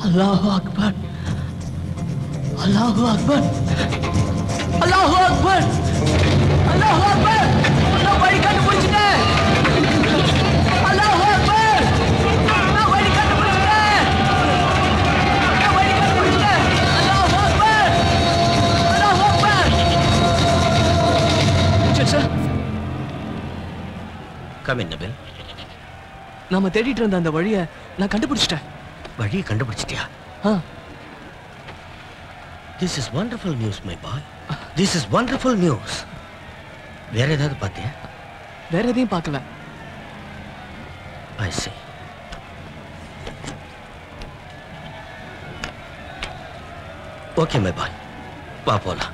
அல்லாஹு அக்பர், அல்லாஹு அக்பர், அல்லாஹு அக்பர், அல்லாஹு அக்பர். நான் வழி கண்டுபிடிச்சிட்டேன். அல்லாஹு அக்பர், நான் வழி கண்டுபிடிச்சிட்டேன். நான் வழி கண்டுபிடிச்சிட்டேன். அல்லாஹு அக்பர், அல்லாஹு அக்பர். Sir, come in Nabil. நாம தேடிட்டு இருந்த அந்த வழியை நான் கண்டுபிடிச்சிட்டேன். வழியை கண்டுபிடிச்சிட்டியா? This is wonderful news, my boy. This is wonderful news. வேற ஏதாவது பார்த்தியா? வேற எதையும் பார்க்கல. I see. Okay, my boy. வா போலாம்.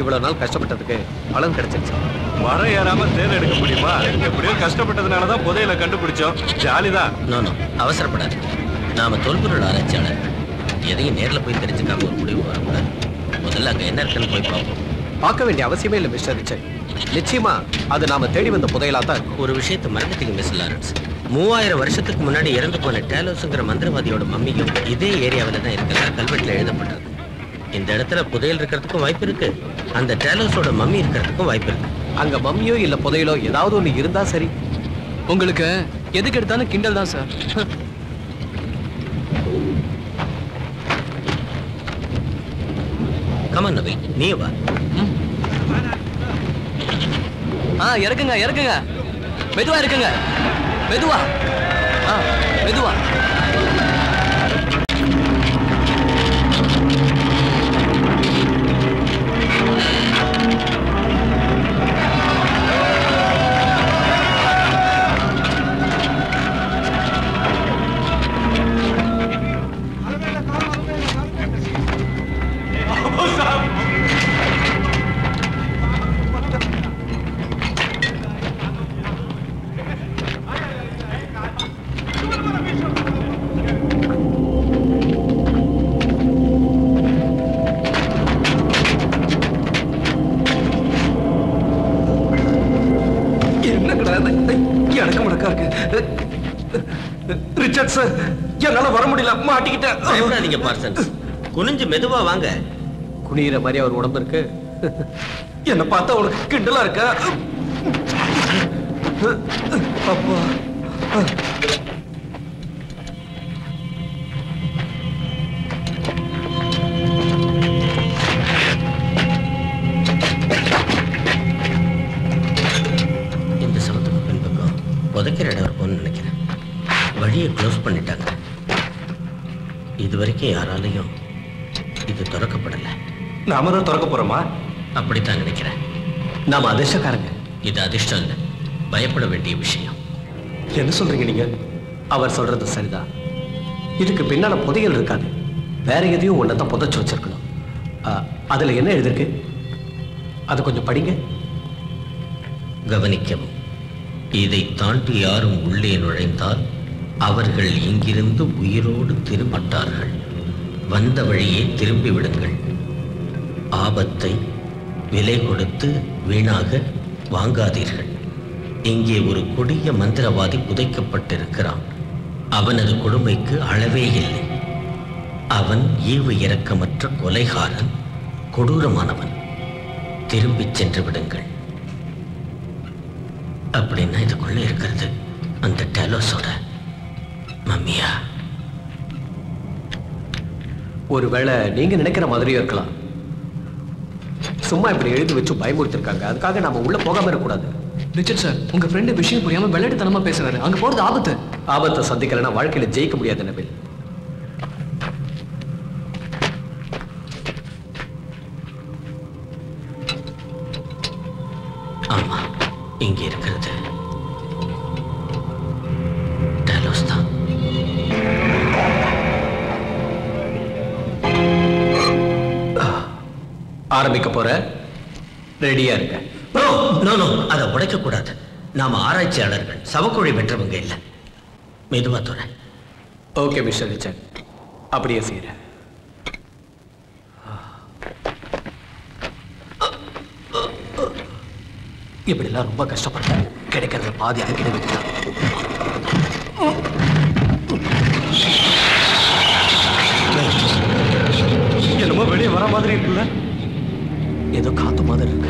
இவ்வளவு நாள் கஷ்டப்பட்டதுக்கு பலன் கிடைச்சிருச்சு. மரம் ஏறாம தேர் எடுக்க முடியுமா? எப்படியோ கஷ்டப்பட்டதுனாலதான் புதையலை கண்டுபிடிச்சோம். ஜாலிதான். நோ அவசரப்படாது. நாம தொல்பொருள் ஆராய்ச்சியாளர். எதையும் நேரில் போய் தெரிஞ்சுக்காம ஒரு முடிவு வரக்கூடாது. முதல்ல அங்க என்ன இருக்குன்னு போய் பார்ப்போம். பார்க்க வேண்டிய அவசியமே இல்லை மிஸ்டர் ரிச்சர்ட். நிச்சயமா அது நாம தேடி வந்த புதையலா தான் இருக்கும். ஒரு விஷயத்தை மறந்துட்டீங்க மிஸ் லாரன்ஸ். 3000 வருஷத்துக்கு முன்னாடி இறந்து போன டேலோஸ்ங்கிற மந்திரவாதியோட மம்மியும் இதே ஏரியாவில் தான் இருக்கிறதா கல்வெட்டில் எழுதப்பட்டது. இந்த இடத்துல புதையல் இருக்கிறதுக்கும் வாய்ப்பு இருக்கு, அந்த டேலோஸோட மம்மி இருக்கிறதுக்கும் வாய்ப்பு இருக்கு. அங்க மம்மியோ இல்ல புதையலோ ஏதாவது ஒண்ணு இருந்தா சரி. உங்களுக்கு எதுக்கு எடுத்தாலும் கிண்டல் தான் சார். கமான் நபி, நீ வா. இறக்குங்க இறக்குங்க, மெதுவா இருக்குங்க, மெதுவா. மெதுவா. ரிச்சர்ட் சார், என்னால வர முடியல, மாட்டிக்கிட்டேன். பயப்படாதீங்க பார்சன்ஸ், குனிஞ்சு மெதுவா வாங்க. குனியிற மாதிரி அவர் உடம்பு இருக்கு. என்ன பார்த்தா உனக்கு கிண்டலா இருக்க? அப்பா, இந்த சமத்துக்கு பின்பக்கம் புதைக்கிற இடம் இருக்கும்னு நினைக்கிறேன். வழியை க்ளோஸ் பண்ணிட்டாங்க. இதுவரைக்கும் யாராலையும் இது திறக்கப்படலை. நாம தான் திறக்க போறோமா? அப்படித்தான் நினைக்கிறேன். நாம அதிர்ஷ்டக்காரங்க. இது அதிர்ஷ்டம் இல்லை, பயப்பட வேண்டிய விஷயம். என்ன சொல்றீங்க நீங்க? அவர் சொல்றது சரிதான். இதுக்கு பின்னால புதையல் இருக்காது, வேற எதையும் ஒன்னதான் புதைச்சு வச்சிருக்கணும். அதுல என்ன எழுதிருக்கு? அது கொஞ்சம் படிங்க. கவனிக்கவும். இதை தாண்டி யாரும் உள்ளே நுழைந்தால் அவர்கள் இங்கிருந்து உயிரோடு திரும்பட்டார்கள். வந்த வழியே திரும்பி விடுங்கள். ஆபத்தை விலை கொடுத்து வீணாக வாங்காதீர்கள். இங்கே ஒரு கொடிய மந்திரவாதி புதைக்கப்பட்டிருக்கிறான். அவனது கொடுமைக்கு அளவே இல்லை. அவன் ஈவு இரக்கமற்ற கொலைகாரன், கொடூரமானவன். திரும்பிச் சென்று விடுங்கள். அப்படின்னா இதுக்குள்ள இருக்கிறது அந்த டேலோஸோட மம்மியா? ஒருவேளை நீங்க நினைக்கிற மாதிரியும் இருக்கலாம். சும்மா இப்படி எழுதி வச்சு பயமுறுத்திருக்காங்க, அதுக்காக நாம உள்ள போகாம இருக்கக்கூடாது. ரிச்சர்ட் சார், உங்க ஃப்ரெண்டு விஷயம் புரியாம விளையாட்டுத்தனமா பேசுறாரு. அங்க போறது ஆபத்து. ஆபத்தை சந்திக்கலன்னா வாழ்க்கையில ஜெயிக்க முடியாது நபில். ஆமா, இங்க இருக்கிறது டேலோஸ் தான். ஆரம்பிக்க போற. ரெடியா இருக்க. அதை உடைக்க கூடாது. நாம ஆராய்ச்சியாளர்கள், சவக்குழி பெற்றவங்க இல்ல. மெதுவா துறை. ஓகே மிஸ்டர் ரிச்சர்ட், அப்படியே செய்யறேன். இப்படிலாம் ரொம்ப கஷ்டப்பட்டேன். கிடைக்கிறத பாதி அடிக்கடி வைக்கலாம். என்னமோ வெளியே வர மாதிரி இருக்குல்ல? ஏதோ காத்து மாதிரி இருக்கு.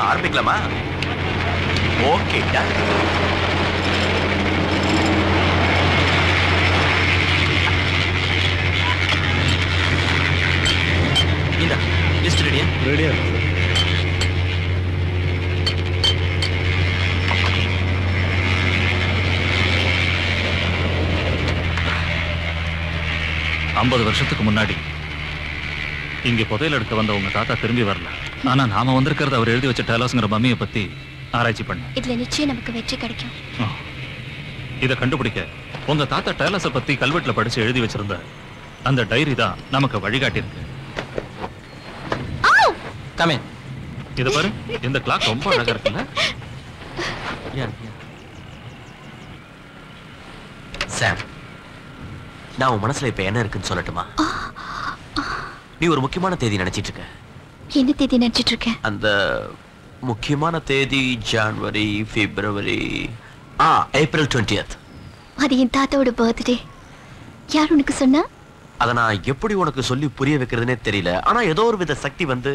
ஆரம்பிக்கலாமா? Okay done. 50 வருஷத்துக்கு முன்னாடி இங்க புதையல் எடுக்க வந்த உங்க தாத்தா திரும்பி வரல. ஆனா நாம வந்திருக்கிறது அவர் எழுதி வச்ச டேலோஸ்ங்கிற மம்மியை பத்தி ஆராய்ச்சி பண்ண. இதுல நிச்சயம் நமக்கு வெற்றி கிடைக்கும். இதை கண்டுபிடிக்க உங்க தாத்தா டேலஸை பத்தி கல்வெட்டுல படிச்சு எழுதி வச்சிருந்த அந்த டைரி தான் நமக்கு வழிகாட்டி இருக்கு. இத பாரு, இந்த கிளாக் ரொம்ப அழகா இருக்குல்ல? சாம், நான் உன் மனசுல இப்ப என்ன இருக்குன்னு சொல்லட்டுமா? நீ ஒரு முக்கியமான தேதி நினைச்சிட்டு இருக்க. என்ன தேதி நினைச்சிட்டு இருக்க? அந்த முக்கியமான தேதி ஜனவரி, பிப்ரவரி, ஏப்ரல் 20th. அது என் தாத்தாவோட பர்த்டே. யார் உனக்கு சொன்னா? அதை நான் எப்படி உனக்கு சொல்லி புரிய வைக்கிறதுனே தெரியல. ஆனா ஏதோ ஒரு வித சக்தி வந்து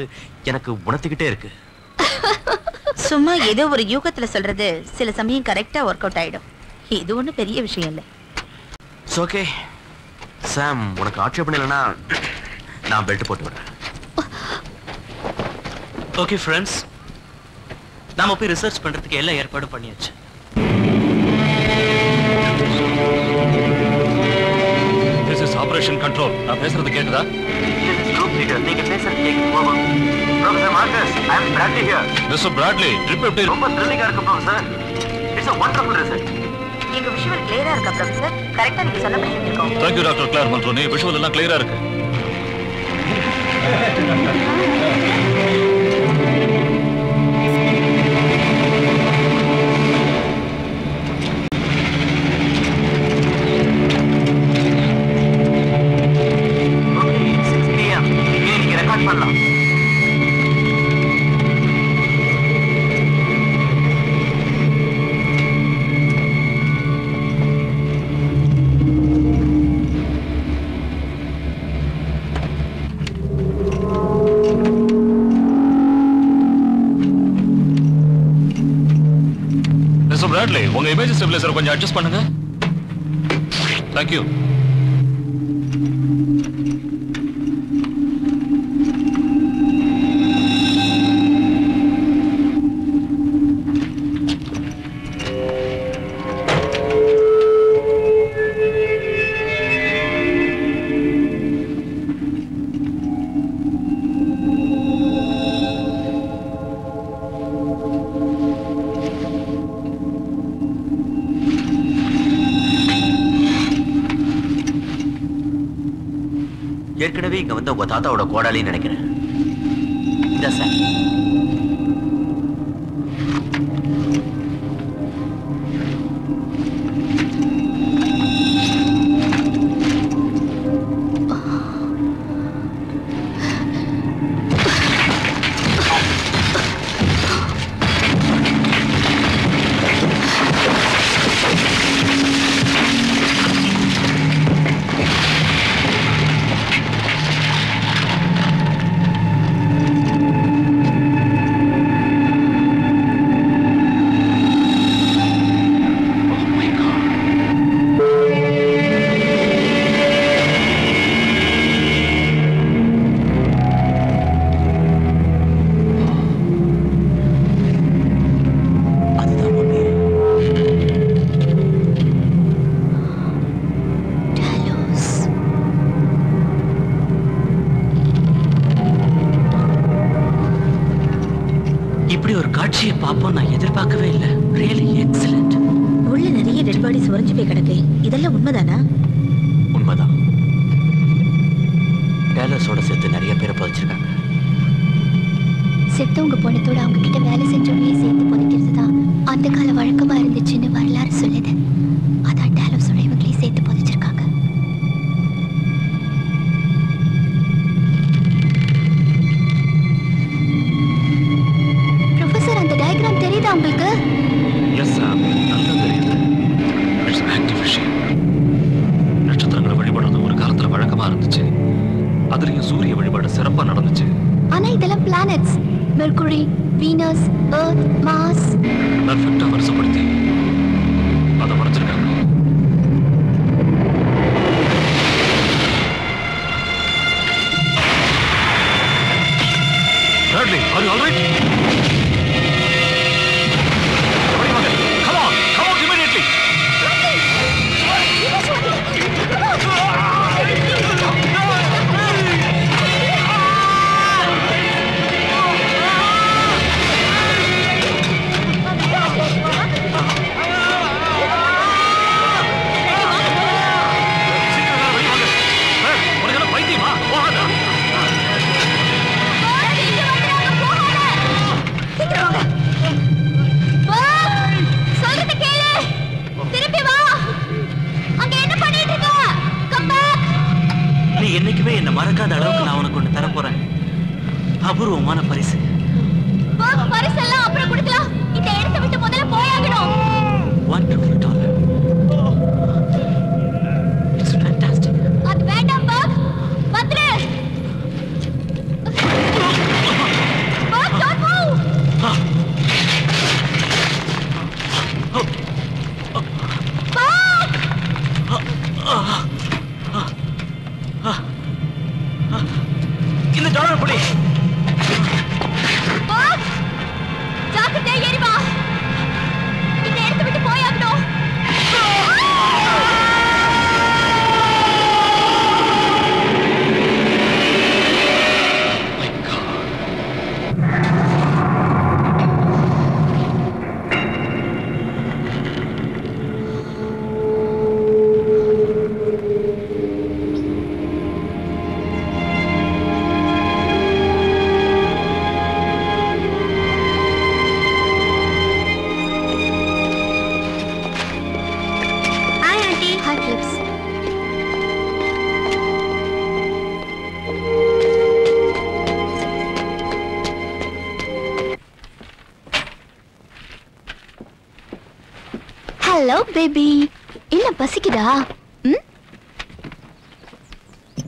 எனக்கு உணர்த்திக்கிட்டே இருக்கு. சும்மா ஏதோ ஒரு யூகத்துல சொல்றது சில சமயம் கரெக்டா ஒர்க் அவுட் ஆயிடும். இது ஒண்ணு பெரிய விஷயம் இல்லை. ஓகே சாம், உனக்கு ஆட்சேபணம் இல்லைன்னா நான் பெல்ட் போட்டு விடுறேன். ஓகே ஃப்ரெண்ட்ஸ், நாம போய் ரிசர்ச் பண்றதுக்கு எல்லா ஏற்பாடும் பண்ணியாச்சு. This is Operation Control. நான் பேசுறது கேக்குதா? நீங்க பேசுறது கேக்குது. Professor Marcus, I am Bradley here. Mister Bradley, trip எப்படி ரொம்ப த்ரில்லிங்கா இருக்கு professor. It's a wonderful result. எங்க விஷுவல் கிளியரா இருக்கா ப்ரொஃபசர்? கரெக்ட்டா நீங்க சொன்ன மாதிரி இருக்கும். Thank you doctor Clare Mulroney. Visual எல்லாம் கிளியரா இருக்கு. பிராட்லி, உங்க இமேஜ் ஸ்டெபிலைசர் கொஞ்சம் அட்ஜஸ்ட் பண்ணுங்க. Thank you. ஏற்கனவே இங்க வந்து உங்க தாத்தாவோட கோடாலின்னு நினைக்கிறேன். இந்த சார் இப்படி ஒரு காட்சியை பார்ப்போம் நான் எதிர்பார்க்கவே இல்லை. Really excellent. உள்ள நிறைய டெட் பாடிஸ் உறைஞ்சு போய் கிடக்கு. இதெல்லாம் உண்மைதானா? உண்மைதான். டேலர்ஸோட சேர்த்து நிறைய பேரை புதைச்சிருக்காங்க. செத்தவங்க போனத்தோட அவங்க கிட்ட வேலை செஞ்சவங்களையும் சேர்த்து புதைக்கிறது தான் அந்த கால வழக்கமா இருந்துச்சுன்னு வரலாறு சொல்லுது. அதான் டேலர்ஸோட இவங்களையும் சேர்த்து புதைச்சிருக்காங்க. தெரியுதா உங்களுக்கு? எஸ் சார், நல்லா தெரியுது. இட்ஸ் ஆக்டிவ் விஷயம். நட்சத்திரங்களை வழிபடுறது ஒரு காலத்துல வழக்கமா இருந்துச்சு. அதுலயும் சூரிய வழிபாடு சிறப்பா நடந்துச்சு. ஆனா இதெல்லாம் planets. Mercury, Venus, Earth, Mars பெர்ஃபெக்ட்டா வரிசைப்படுத்தி அதை வரைஞ்சிருக்காங்க. Bradley, are you all right? Come on, immediately. அபூர்வமான பரிசு. பரிசெல்லாம் அப்புறம் கொடுக்கலாம். இந்த இடத்தை விட்டு முதல்ல போயாகணும். Wonderful dollar. It's fantastic. அது வேண்டாம் பாக். வந்துரு. பாக், don't move. பாக். இந்த டாலர் புடி. பாக். ஜாக்கிரதை ஏறி வா. இந்த இடத்தை விட்டு போயாகணும். ஹலோ பேபி, என்ன பசிக்குதா?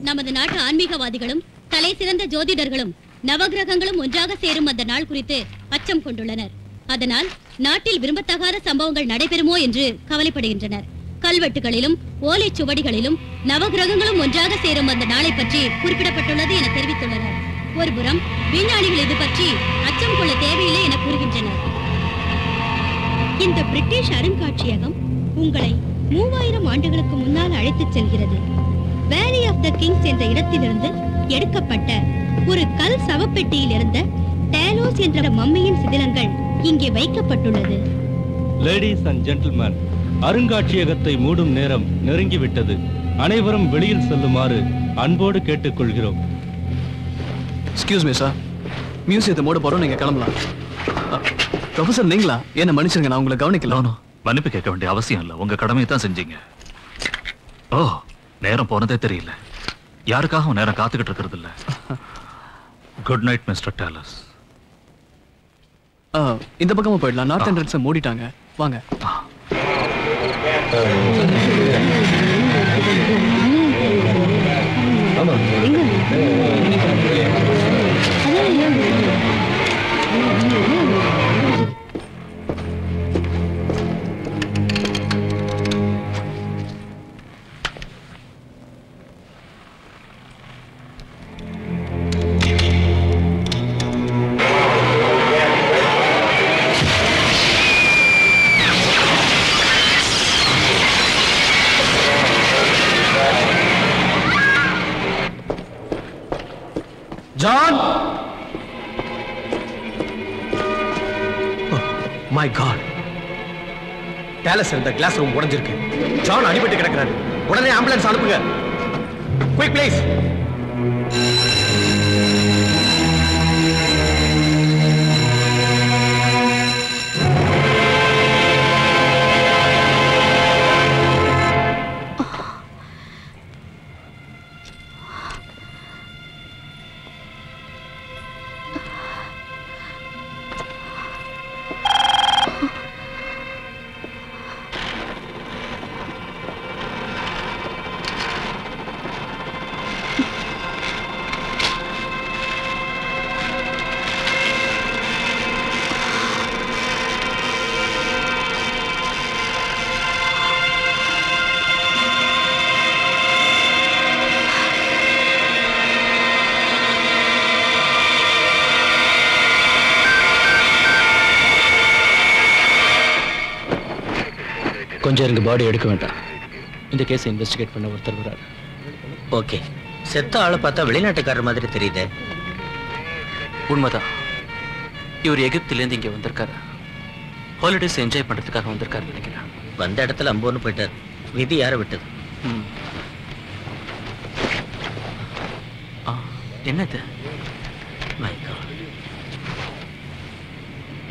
நமது நாட்டு ஆன்மீகவாதிகளும் தலை சிறந்த ஜோதிடர்களும் நவகிரகங்களும் ஒன்றாக சேரும் அந்த நாள் குறித்து அச்சம் கொண்டுள்ளனர். அதனால் நாட்டில் விரும்பத்தகாத சம்பவங்கள் நடைபெறுமோ என்று கவலைப்படுகின்றனர். கல்வெட்டுகளிலும் ஓலைச்சுவடிகளிலும் நவகிரகங்களும் ஒன்றாக சேரும் அந்த நாளை பற்றி குறிப்பிடப்பட்டுள்ளது என தெரிவித்துள்ளனர். ஒருபுறம் விஞ்ஞானிகள் இது பற்றி அச்சம் கொள்ள தேவையில்லை என கூறுகின்றனர். இந்த பிரிட்டிஷ் அருங்காட்சியகம் உங்களை 3000 ஆண்டுகளுக்கு முன்னால் அழைத்துச் செல்கிறது. வேலி ஆஃப் த கிங்ஸ் என்ற இடத்திலிருந்து எடுக்கப்பட்ட ஒரு கல் சவப்பெட்டியில் இருந்த டேலோஸ் என்ற மம்மியின் சிதிலங்கள் இங்கே வைக்கப்பட்டுள்ளது. லேடிஸ் அண்ட் ஜென்டில்மேன், அருங்காட்சியகத்தை மூடும் நேரம் நெருங்கிவிட்டது. அனைவரும் வெளியில் செல்லுமாறு அன்போடு கேட்டுக்கொள்கிறோம். எக்ஸ்கியூஸ் மீ சார், மியூசியத்தை மூட போறோம், நீங்க கிளம்பலாம். ப்ரொஃபசர் நீங்களா? என்ன மன்னிச்சிருங்க, நான் உங்களை கவனிக்கல. மன்னிப்பு கேட்க வேண்டிய அவசியம் இல்லை, உங்க கடமையை தான் செஞ்சீங்க. ஓ, நேரம் போனதே தெரியல. யாருக்காகவும் நேரம் காத்துக்கிட்டு இருக்கிறது இல்ல. Good night mister Dallas. இந்த பக்கமா போயிடலாம். நார்த் என்ட்ரன்ஸை மூடிட்டாங்க, வாங்க. ஜான்! மை காட், டேலஸ் இந்த கிளாஸ் ரூம் உடைஞ்சிருக்கு. ஜான் அடிபட்டு கிடக்கிறாரு. உடனே ஆம்புலன்ஸ் அனுப்புங்க. Quick please. கொஞ்சம் இருங்க, பாடி எடுக்க வேண்டாம். இந்த கேஸை இன்வெஸ்டிகேட் பண்ண ஒருத்தர் வராரு. ஓகே, செத்த ஆளை பார்த்தா வெளிநாட்டுக்காரர் மாதிரி தெரியுது. உண்மைதான். இவர் எகிப்திலேருந்து இங்கே வந்திருக்காரு. ஹாலிடேஸ் என்ஜாய் பண்ணுறதுக்காக வந்திருக்காரு நினைக்கிறேன். வந்த இடத்துல அம்போன்னு போயிட்டார். விதி யாரை விட்டது? என்னது?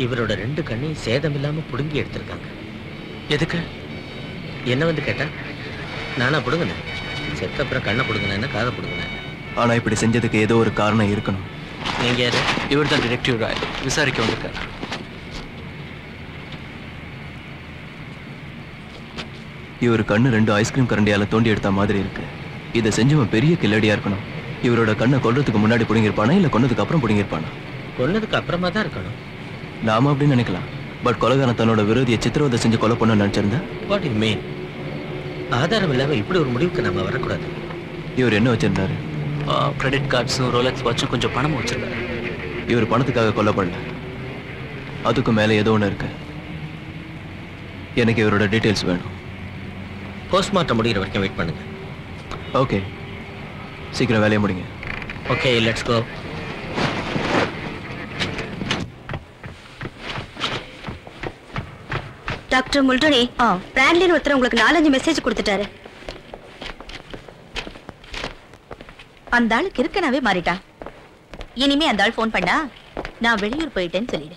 இவரோட 2 கண்ணையும் சேதம் இல்லாம புடுங்கி எடுத்திருக்காங்க. எதுக்கு? என்ன வந்து கேட்டா நானா புடுங்கினேன். செத்த அப்புறம் கண்ணை புடுங்கினேன்னா காதை புடுங்கினேன். ஆனா இப்படி செஞ்சதுக்கு ஏதோ ஒரு காரணம் இருக்கணும். நீங்க யாரு? இவர் தான் டிடெக்டிவ் ராய், விசாரிக்க வந்திருக்காரு. இவர் கண்ணு 2 ஐஸ்கிரீம் கரண்டியால தோண்டி எடுத்த மாதிரி இருக்கு. இதை செஞ்சவன் பெரிய கில்லடியா இருக்கணும். இவரோட கண்ணை கொல்றதுக்கு முன்னாடி புடுங்கிருப்பானா இல்ல கொன்னதுக்கு அப்புறம் புடுங்கிருப்பானா? கொன்னதுக்கு அப்புறமா தான் இருக்கணும். நாம அப்படின்னு நினைக்கலாம். பட் கொலைகாரன் தன்னோட விரோதியை சித்திரவதை செஞ்சு கொலை பண்ண நினைச்சிருந்தா? What you mean? ஆதாரம் இல்லாம இப்படி ஒரு முடிவுக்கு நம்ம வரக்கூடாது. இவர் என்ன வச்சிருந்தாரு? கிரெடிட் கார்ட்ஸும் ரோலக்ஸ் வாட்சும் கொஞ்சம் பணமும் வச்சிருந்தாரு. இவர் பணத்துக்காக கொலை பண்ணல, அதுக்கு மேல ஏதோ ஒன்று இருக்கு. எனக்கு இவரோட டீட்டெயில்ஸ் வேணும். போஸ்ட்மார்ட்டம் முடிகிற வரைக்கும் வெயிட் பண்ணுங்க. ஓகே, சீக்கிரம் வேலையை முடிங்க. Okay, let's go. Doctor Multany, பிராண்ட்லின் ஒருத்தர் உங்களுக்கு 4-5 மெசேஜ் கொடுத்துட்டாரு. அந்த ஆளு கிறுக்கனாவே மாறிட்டா. இனிமே அந்த ஆள் போன் பண்ணா நான் வெளியூர் போயிட்டேன்னு சொல்லிடு.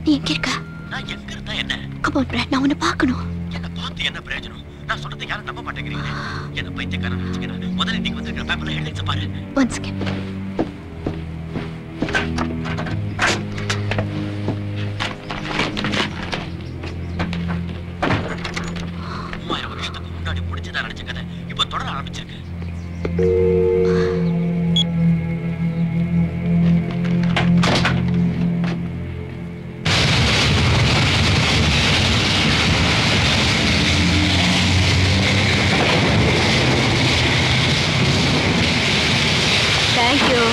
நீ எங்க இருக்க? நான் எங்க இருந்தா என்ன? Come on, Brad, நான் உன்னை பார்க்கணும். என்ன பார்த்து என்ன பிரயோஜனம்? நான் சொல்றதை யாரும் நம்ப மாட்டேங்கிறீங்க. என்ன பைத்தியக்காரன் நினைச்சுக்கிறேன். முதல்ல நீங்க வந்திருக்கிற பேப்பர்ல ஹெட்லைன்ஸ் பாரு. One second. வருஷத்துக்கு முன்னாடி முடிஞ்சதா நினைச்ச கதை இப்ப தொடர ஆரம்பிச்சிருக்கு. Thank you.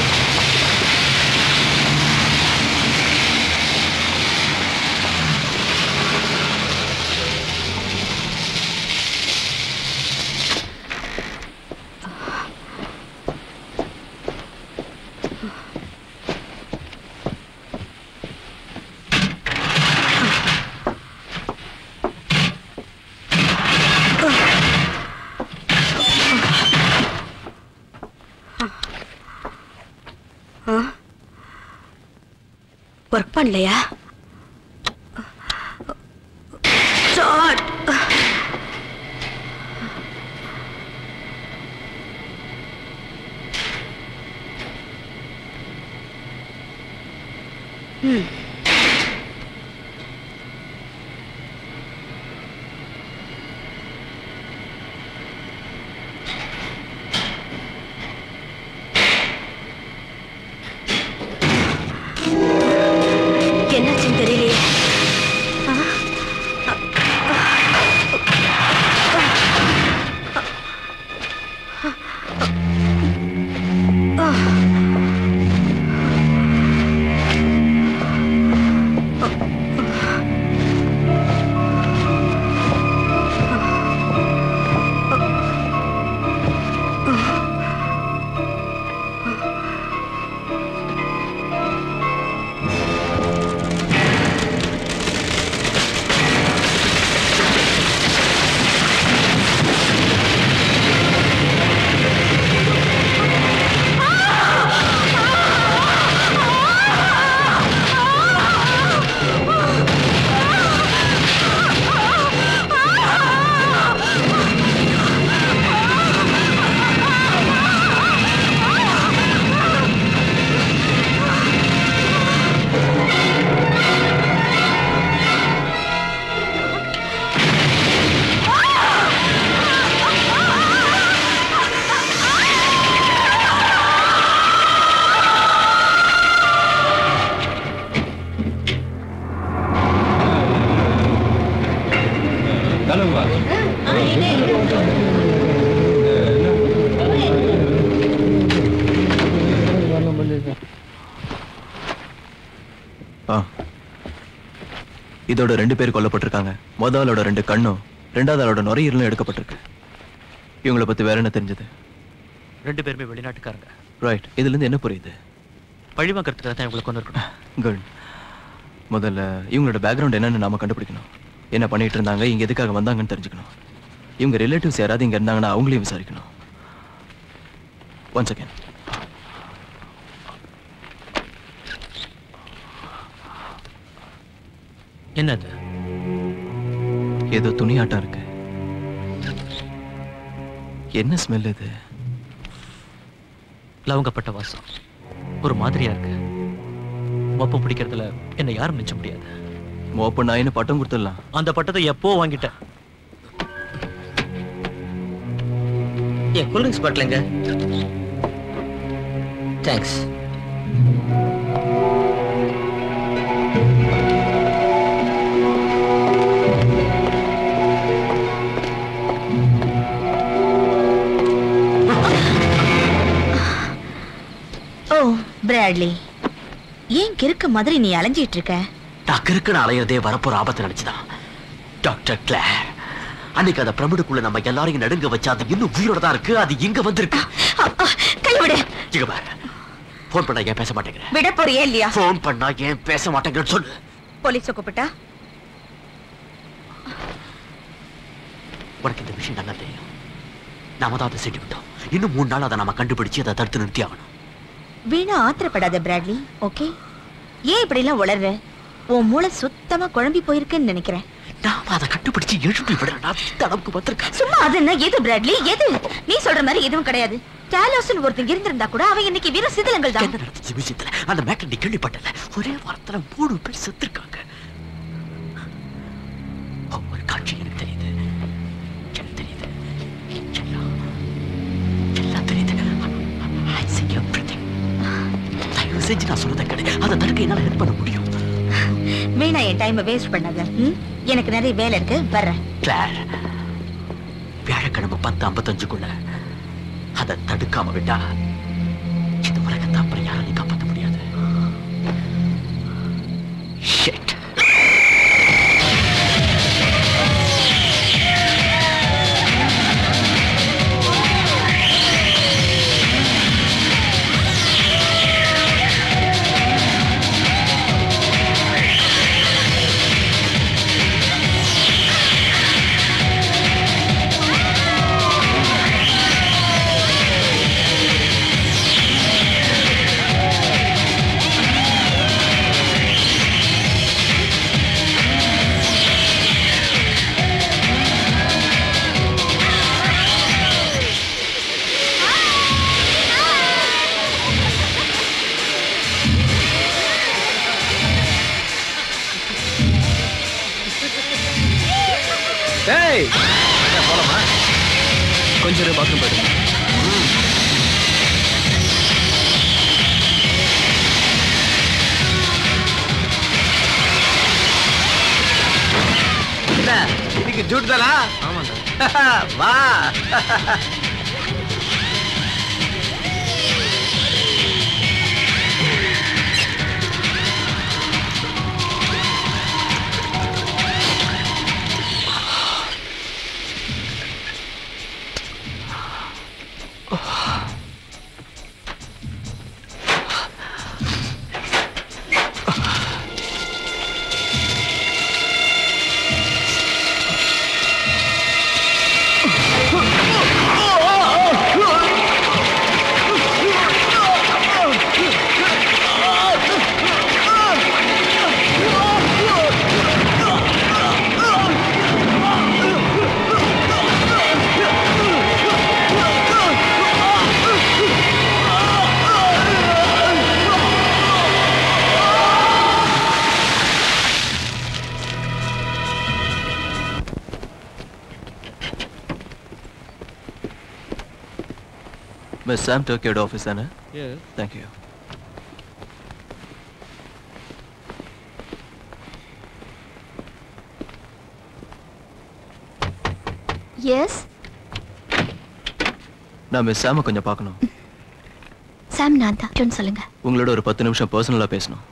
ஒர்க் பண்ணலையா? என்னாச்சுன்னு தெரியலையே. இதோட 2 பேர் கொல்லப்பட்டிருக்காங்க. முதல் ஆளோட 2 கண்ணும், ரெண்டாவது ஆளோட நுரையீரலும் எடுக்கப்பட்டிருக்கு. இவங்களை பத்தி வேற என்ன தெரிஞ்சது? 2 பேருமே வெளிநாட்டுக்காரங்க. ரைட். இதுல இருந்து என்ன புரியுது? பழிவாங்கிறதுக்காக தான் இவங்களை கொண்டு இருக்கணும். குட். முதல்ல இவங்களோட பேக்ரவுண்ட் என்னன்னு நாம கண்டுபிடிக்கணும். என்ன பண்ணிட்டு இருந்தாங்க, இங்க எதுக்காக வந்தாங்கன்னு தெரிஞ்சுக்கணும். இவங்க ரிலேட்டிவ்ஸ் யாராவது இங்க இருந்தாங்கன்னா அவங்களையும் விசாரிக்கணும். One second. என்னது? ஏதோ துணியாட்டம் இருக்கு. என்ன ஸ்மெல் இது? லவங்கப்பட்ட வாசம். ஒரு மாதிரியா இருக்கு. மொப்பம் பிடிக்கிறதுல என்ன யாரும் மிச்ச முடியாது. மோப்ப நாயின்னு பட்டம் கொடுத்துடலாம். அந்த பட்டத்தை எப்போ வாங்கிட்டேன். ஏன் கூல்ட்ரிங்க்ஸ் பாட்டிலங்க? தேங்க்ஸ். ஓ பிராட்லி, ஏன் கிறுக்க மாதிரி நீ அலைஞ்சிட்டு இருக்க? நான் கிறுக்குன்னு அலையிறதே வரப்போற ஆபத்து நினைச்சுதான். டாக்டர் கிளேர், அன்னைக்கு அந்த பிரமிடுக்குள்ள நம்ம எல்லாரையும் நடுங்க வச்சு அது இன்னும் உயிரோட தான் இருக்கு. அது இங்க வந்திருக்கு. கைவிடு. இங்க பாரு, போன் பண்ணா ஏன் பேச மாட்டேங்கிறேன்? விட போறியா இல்லையா? போன் பண்ணா ஏன் பேச மாட்டேங்கிறேன்னு சொல்லு. போலீஸை கூப்பிட்டா? உனக்கு இந்த விஷயம் நல்லா தெரியும். நாம தான் அதை செஞ்சு விட்டோம். இன்னும் 3 நாள் அதை நாம கண்டுபிடிச்சு அதை தடுத்து நிறுத்தி ஆகணும். வீணா ஆத்திரப்படாத பிராட்லி, ஓகே? ஏன் இப்படி எல்லாம் உளர்ற? உன் மூளை சுத்தமா குழம்பி போயிருக்குன்னு நினைக்கிறேன். நாம அதை கண்டுபிடிச்சு எழுப்பி விடலாம். அளவுக்கு வந்திருக்கேன். சும்மா அது என்ன? எது பிராட்லி, எது? நீ சொல்ற மாதிரி எதுவும் கிடையாது. டாலோஸ்னு ஒருத்தன் இருந்திருந்தா கூட அவன் இன்னைக்கு வீர சிதிலங்கள் தான். என்ன நடந்துச்சு விஷயத்துல? அந்த மேட்டர் நீ கேள்விப்பட்டல? ஒரே வாரத்துல 3 பேர் செத்துருக்காங்க. ஒவ்வொரு காட்சி எனக்கு தெரியுது. எனக்கு தெரியுது. எல்லாம் தெரியுது. I see everything. தயவு செஞ்சு நான் சொல்றதை கேளு. அதை தடுக்க என்னால ஹெல்ப் பண்ண முடியும். வீணா என் டைமை வேஸ்ட் பண்ணாத. எனக்கு நிறைய வேலை இருக்கு, வர்றேன். கிளார், வியாழக்கிழமை 10:55 அதை தடுக்காம விட்டா இந்த உலகத்தை அப்புறம் யாராலையும் காப்பாற்ற முடியாது. Shit. போலாமா? கொஞ்சம் பாத்ரூம் போயிடு. இன்னைக்கு ஜூட் தானா? ஆமாண்டா. வா. Miss Sam took your office, Anna? Yes. Thank you. Yes. நான் மிஸ் சாம கொஞ்சம் பார்க்கணும். சாம் நான் தான். சொல்லுங்க. உங்களோட ஒரு 10 நிமிஷம் பர்சனலா பேசணும்.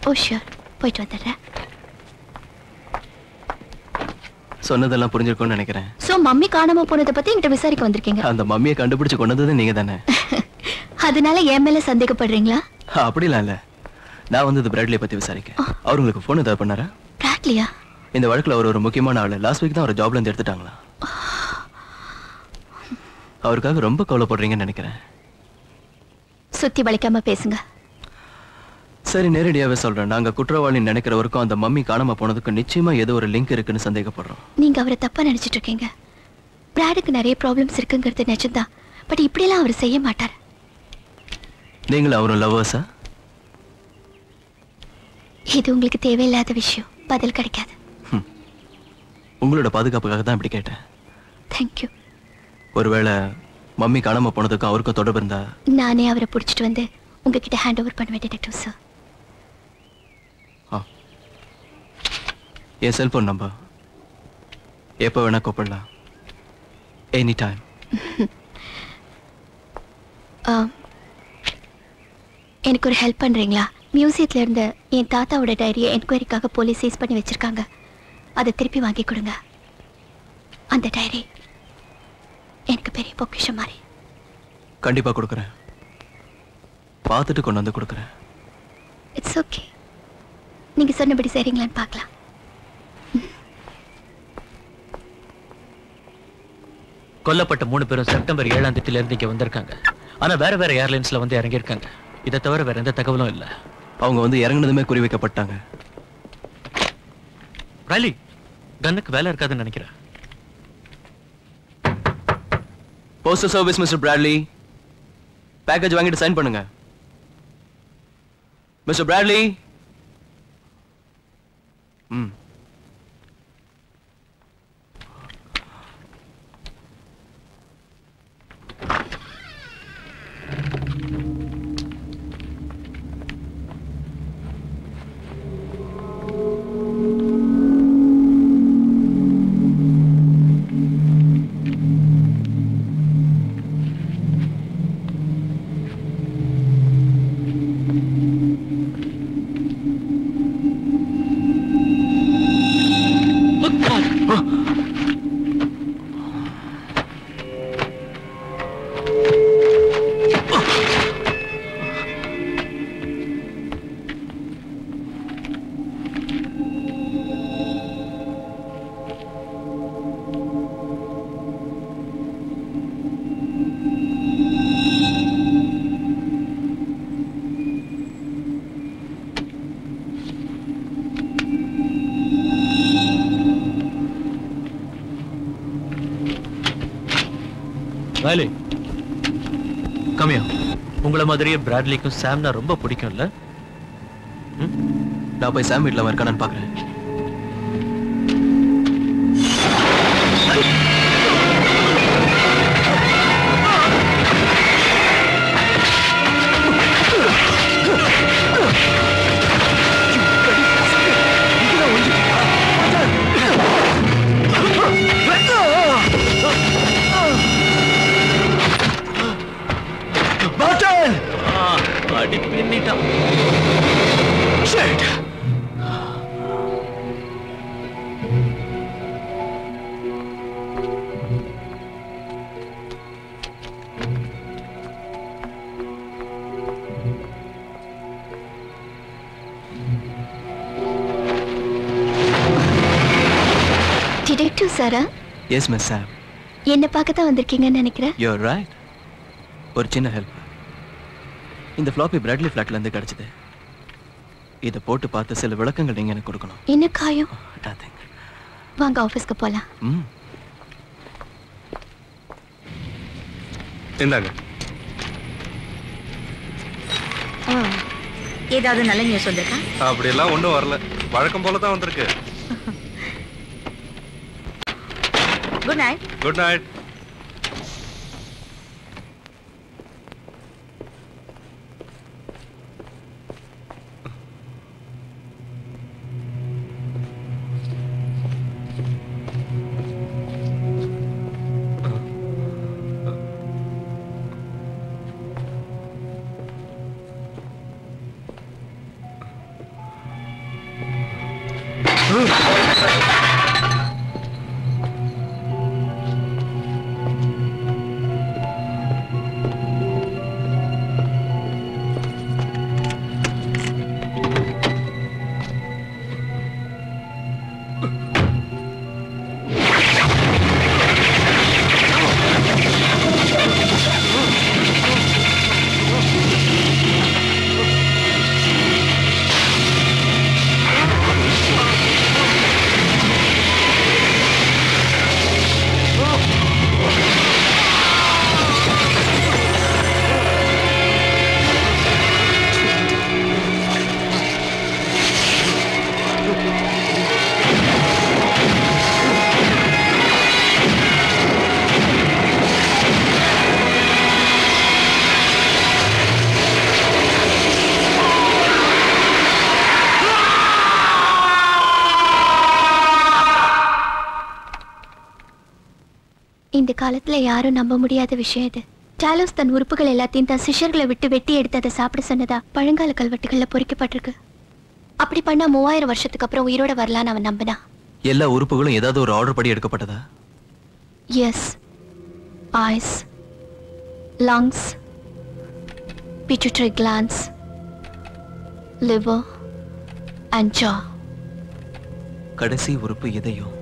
ஓ ஷூர், போயிட்டு வந்துடுறேன். சொன்னதெல்லாம் புரிஞ்சிருக்கும்னு நினைக்கிறேன். சோ மம்மி காணாம போனதை பத்தி என்கிட்ட விசாரிக்க வந்திருக்கீங்க. அந்த மம்மியை கண்டுபிடிச்சு கொண்டது நீங்க தானே? அதனால என் மேல சந்தேகப்படுறீங்களா? அப்படிலாம் இல்ல. நான் வந்து பிராட்லியை பத்தி விசாரிக்க. அவர் உங்களுக்கு போன் ஏதாவது பண்ணாரா? பிராட்லியா? இந்த வழக்குல அவர் ஒரு முக்கியமான ஆளு. லாஸ்ட் வீக் தான் அவர் ஜாப்ல இருந்து எடுத்துட்டாங்களா? அவருக்காக ரொம்ப கவலைப்படுறீங்கன்னு நினைக்கிறேன். சுத்தி வளைக்காம பேசுங்க. சரி, நேரடியாவே சொல்றேன். நாங்க குற்றவாளி நினைக்கிறவருக்கும் அந்த மம்மி காணாம போனதுக்கு நிச்சயமா ஏதோ ஒரு லிங்க் இருக்குன்னு சந்தேகப்படுறோம். நீங்க அவரை தப்பா நினைச்சிட்டு இருக்கீங்க. பிராடுக்கு நிறைய ப்ராப்ளம்ஸ் இருக்குங்கிறது நிஜம்தான். பட் இப்படியெல்லாம் அவர் செய்ய மாட்டார். நீங்களும் அவரும் லவ்வர்ஸா? இது உங்களுக்கு தேவையில்லாத விஷயம். பதில் கிடைக்காது. உங்களோட பாதுகாப்புக்காக தான் இப்படி கேட்டேன். தேங்க்யூ. ஒருவேளை மம்மி காணாம போனதுக்கும் அவருக்கும் தொடர்பு இருந்தா நானே அவரை பிடிச்சிட்டு வந்து உங்ககிட்ட ஹேண்ட் ஓவர் பண்ணுவேன் டிடெக்டிவ் சார். என் செல்போன் நம்பர் எப்போ வேணா கூப்பிடலாம். Any time. எனக்கு ஒரு ஹெல்ப் பண்றீங்களா? மியூசியத்துல இருந்த என் தாத்தாவோட டைரியை என்கொயரிக்காக போலீஸ் சீஸ் பண்ணி வச்சிருக்காங்க. அதை திருப்பி வாங்கி கொடுங்க. அந்த டைரி எனக்கு பெரிய பொக்கிஷம் மாதிரி. கண்டிப்பா கொடுக்குறேன். பார்த்துட்டு கொண்டு வந்து கொடுக்குறேன். It's okay. நீங்க சொன்னபடி செய்றீங்களான்னு பார்க்கலாம். கொல்லப்பட்ட 3 பேரும் செப்டம்பர் 7ஆம் தேதியில இருந்து இங்க வந்திருக்காங்க. ஆனா வேற வேற ஏர்லைன்ஸ்ல வந்து இறங்கியிருக்காங்க. இதை தவிர வேற எந்த தகவலும் இல்ல. அவங்க வந்து இறங்குனதுமே குறி வைக்கப்பட்டாங்க. ராலி, கன்னுக்கு வேலை இருக்காதுன்னு நினைக்கிறேன். Postal service mister Bradley, package வாங்கிட்டு சைன் பண்ணுங்க. Mister Bradley. Raleigh, come here. உங்களை மாதிரியே பிராட்லிக்கும் சாம்னா ரொம்ப பிடிக்கும்ல? நான் போய் சாம் வீட்டில் இருக்கானு பார்க்குறேன். அடி பின்னிட்டான். டிடெக்டிவ் சாரா? எஸ் மிஸ் சாம். என்ன பார்க்க தான் வந்திருக்கீங்கன்னு நினைக்கிறேன். You are right. ஒரு சின்ன ஹெல்ப். இந்த ஃப்ளாப்பி பிராட்லி ஃபிளாட்ல இருந்து கிடைச்சது. இதை போட்டு பார்த்து சில விளக்கங்கள் நீங்க எனக்கு கொடுக்கணும். என்ன காயம்? வாங்க ஆபீஸ்க்கு போலாம். இந்தாங்க. ஏதாவது நல்ல நியூஸ் வந்திருக்கா? அப்படியெல்லாம் ஒன்றும் வரல. வழக்கம் போல தான் வந்திருக்கு. Good night. Good night. இந்த காலத்துல யாரும் நம்ப முடியாத விஷயம் இது. டாலோஸ் தன் உறுப்புகள் எல்லாத்தையும் தன் சிஷ்யர்களை விட்டு வெட்டி எடுத்து அதை சாப்பிட சொன்னதா பழங்கால கல்வெட்டுகள்ல பொறிக்கப்பட்டிருக்கு. அப்படி பண்ணா 3000 வருஷத்துக்கு அப்புறம் உயிரோட வரலான்னு அவன் நம்பினா. எல்லா உறுப்புகளும் ஏதாவது ஒரு ஆர்டர் படி எடுக்கப்பட்டதா? Yes. Eyes, lungs, pituitary glands, liver and jaw. கடைசி உறுப்பு இதயம்.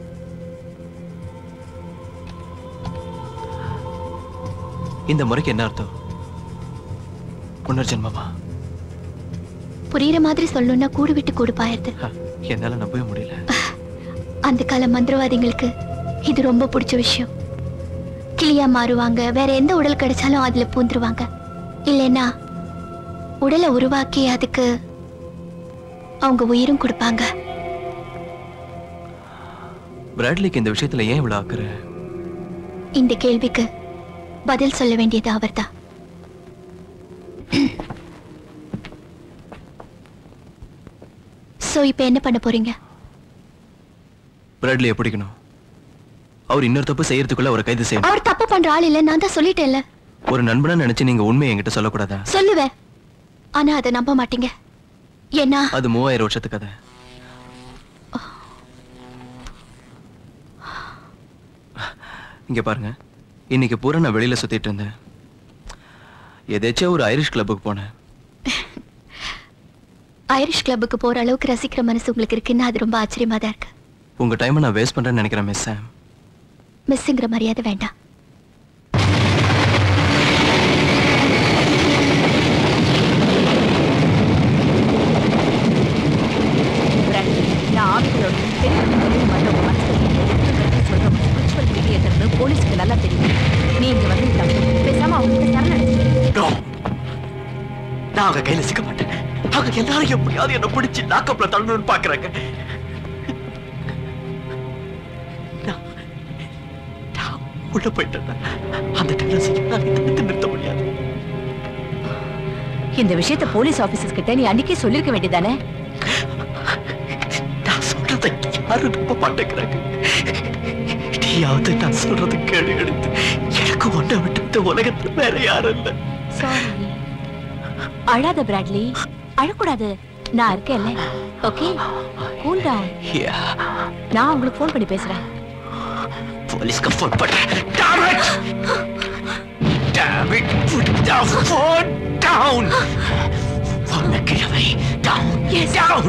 இந்த முறைக்கு என்ன அர்த்தம்? புனர்ஜென்மமா? புரியுற மாதிரி சொல்லணும்னா கூடு விட்டு கூடு பாயிருது. என்னால நம்பவே முடியல. அந்த கால மந்திரவாதிகளுக்கு இது ரொம்ப பிடிச்ச விஷயம். கிளியா மாறுவாங்க, வேற எந்த உடல் கிடைச்சாலும் அதுல பூந்துருவாங்க. இல்லைன்னா உடலை உருவாக்கி அதுக்கு அவங்க உயிரும் கொடுப்பாங்க. பிராட்லிக்கு இந்த விஷயத்துல ஏன் இவ்வளவு அக்கறை? இந்த கேள்விக்கு பதில் சொல்ல வேண்டியது அவர்தான். சோ இப்ப என்ன பண்ண போறீங்க? பிராட்லியை பிடிக்கணும். அவர் இன்னொரு தப்பு செய்யறதுக்குள்ள ஒரு கைது செய்யணும். அவர் தப்பு பண்ற ஆள் இல்ல, நான் தான் சொல்லிட்டேன்ல. ஒரு நண்பனா நினைச்சு நீங்க உண்மையை என்கிட்ட சொல்லக்கூடாதா? சொல்லுவேன், ஆனா அதை நம்ப மாட்டீங்க. ஏன்னா அது 3000 வருஷத்து கதை. இங்க பாருங்க, இன்னைக்கு பூரா நான் வெளியில சுத்திட்டு இருந்தேன். எதாச்சும் ஒரு ஐரிஷ் கிளப்புக்கு போனேன். ஐரிஷ் கிளப்புக்கு போற அளவுக்கு ரசிக்கிற மனசு உங்களுக்கு இருக்குன்னா அது ரொம்ப ஆச்சரியமா தான் இருக்கு. உங்க டைமை நான் வேஸ்ட் பண்றேன்னு நினைக்கிறேன் மிஸ் சாம். மிஸ்ங்கிற மரியாதை வேண்டாம். போலீஸ்க்கு நல்லா தெரியும். நீங்க வந்து பேசாம அவங்க சரணடைச்சு. நான் அவங்க கையில சிக்க மாட்டேன். அவங்க எல்லாரும் எப்படியாவது என்ன பிடிச்சி லாக்கப்ல தள்ளணும்னு பாக்குறாங்க. உள்ள போயிட்டேன். அந்த நிறுத்த முடியாது. இந்த விஷயத்தை போலீஸ் ஆபீசர்ஸ் கிட்ட நீ அன்னைக்கே சொல்லிருக்க வேண்டியதானே? நான் சொல்றதை யாரும் நம்ப மாட்டேங்கிறாங்க. நீயாவது நான் சொல்றது கேள்வி எடுத்து எனக்கு ஒன்றை விட்டு இந்த உலகத்துல வேற யாரும் இல்ல. சாரி. அழாத பிராட்லி, அழக்கூடாது. நான் இருக்கேன்ல. Okay, cool down. நான் உங்களுக்கு ஃபோன் பண்ணி பேசுறேன். போலீஸ்க்கு ஃபோன் பண்றேன். Damn it! Damn it! Put the phone down! Phone கிழவை. Down! Yes. Down!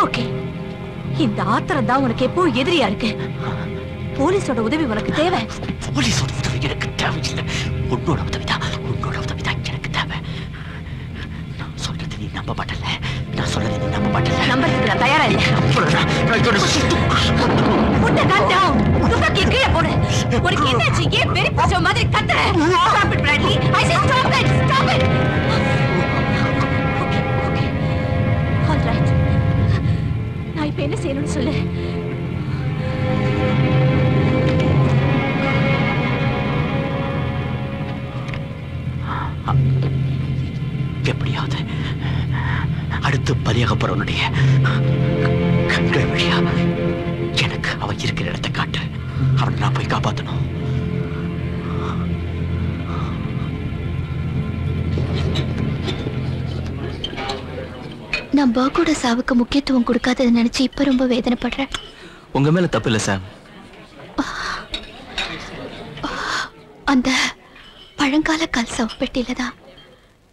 Okay, இந்த ஆத்திரம் தான் உனக்கு எப்போ எதிரியா இருக்கு. போலீஸோட உதவி உனக்கு தேவை. போலீஸோட உதவி எனக்கு தேவையில்லை. உன்னோட உதவிதான் எனக்கு தேவை. நான் சொல்றது நீ நம்ப மாட்டல. நான் சொல்றது நீ நம்ப மாட்டல. நம்பறதுக்கு நான் தயாரா இல்லை. Put the gun down. துப்பாக்கி கீழே போடு. உனக்கு என்னாச்சு? ஏன் வெறி பிடிச்ச மாதிரி கத்துற? Stop it, Bradley. I said stop it. Stop it. Okay. All right. நான் இப்ப என்ன செய்யணும்னு சொல்லு. எப்படியாவது அடுத்து பலியாக போறவனுடைய கண்கள் வழியா எனக்கு அவன் இருக்கிற இடத்தை காட்டு. அவனை நான் போய் காப்பாத்தணும். நான் பர்கோட சாவுக்கு முக்கியத்துவம் கொடுக்காததை நினைச்சு இப்ப ரொம்ப வேதனைப்படுறேன். உங்க மேல தப்பு இல்ல சாம். அந்த பழங்கால கல் சவப்பெட்டியில தான்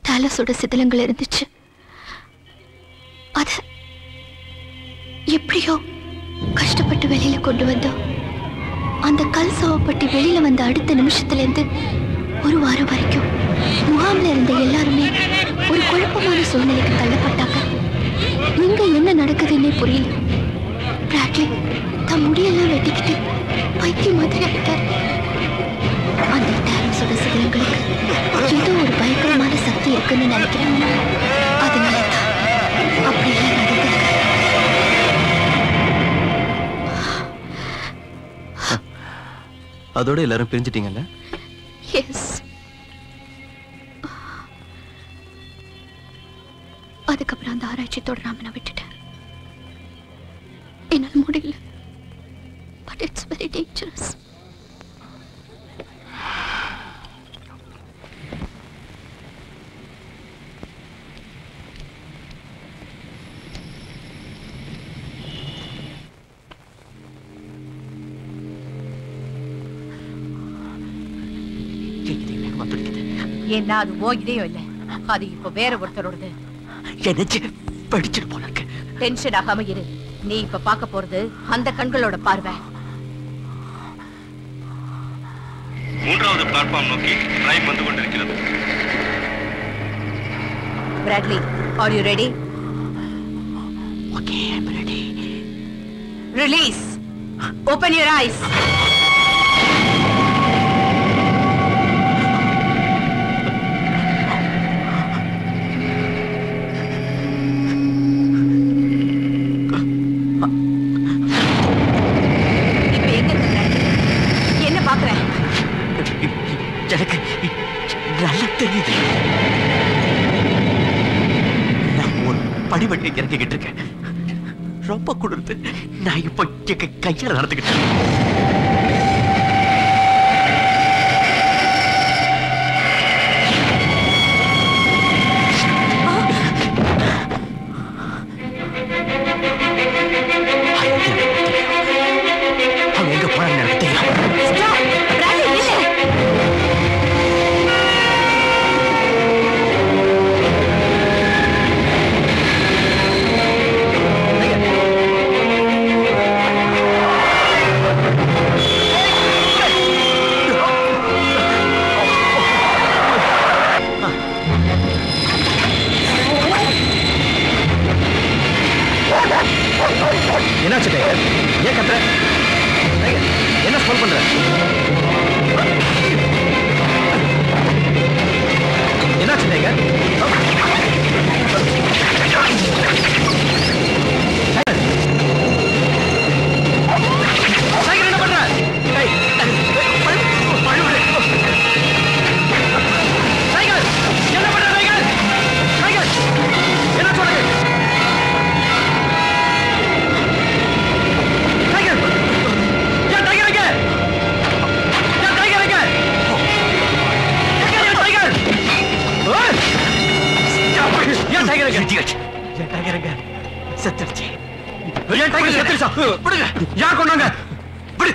டாலஸோட சிதிலங்கள் இருந்துச்சு. அது எப்படியோ கஷ்டப்பட்டு வெளியில கொண்டு வந்தோம். அந்த கல் சவப்பெட்டி வெளியில வந்த அடுத்த நிமிஷத்துல இருந்து ஒரு வாரம் வரைக்கும் முகாம்ல இருந்த எல்லாருமே ஒரு குழப்பமான சூழ்நிலைக்கு தள்ளப்பட்டாங்க. இங்க என்ன நடக்குதுன்னே புரியல. பிராட்லி தன் முடியெல்லாம் வெட்டிக்கிட்டு பைத்தியம் மாதிரி ஆயிட்டார். அந்த டாலஸோட சிதிலங்களுக்கு ஏதோ ஒரு பயங்கரமான சக்தி இருக்குன்னு நினைக்கிறேன். அதனால தான் அப்படியெல்லாம் நடந்திருக்கு. அதோட எல்லாரும் பிரிஞ்சிட்டீங்கல்ல? எஸ். அதுக்கப்புறம் அந்த ஆராய்ச்சி தொடராம நான் விட்டுட்டேன். என்னால முடியல. But it's very dangerous. ஏன்னா அது ஓ இதயம் இல்ல, அது இப்ப வேற ஒருத்தரோடது. என்னச்சு படிச்சிட்டு போல இருக்கு. டென்ஷன் ஆகாம இரு. நீ இப்ப பார்க்க போறது அந்த கண்களோட பார்வை. 3வது பிளாட்ஃபார்ம் நோக்கி ட்ரெயின் வந்து கொண்டிருக்கிறது. Bradley, are you ready? Okay, I'm ready. Release. Open your eyes. எனக்கு நல்லா தெரியுது. நான் ஒரு படிவட்டி இறக்கிக்கிட்டு இருக்கேன். ரொம்ப குளிர்ந்து நான் இப்போ கையால நடந்துக்கிட்டேன். அவன் எங்க போறான்னு எனக்கு தெரியும். என்னாச்சு டைகர்? ஏன் கத்துற? டைகர், என்ன ஸ்மெல் பண்ற? என்னாச்சு டைகர்? டைகர் என்ன பண்ற? டைகர் என்ன பண்ற? டைகர் டைகர் என்ன சொல்லுங்க? செத்துருச்சு. யார் கொண்டாங்க? எப்படி?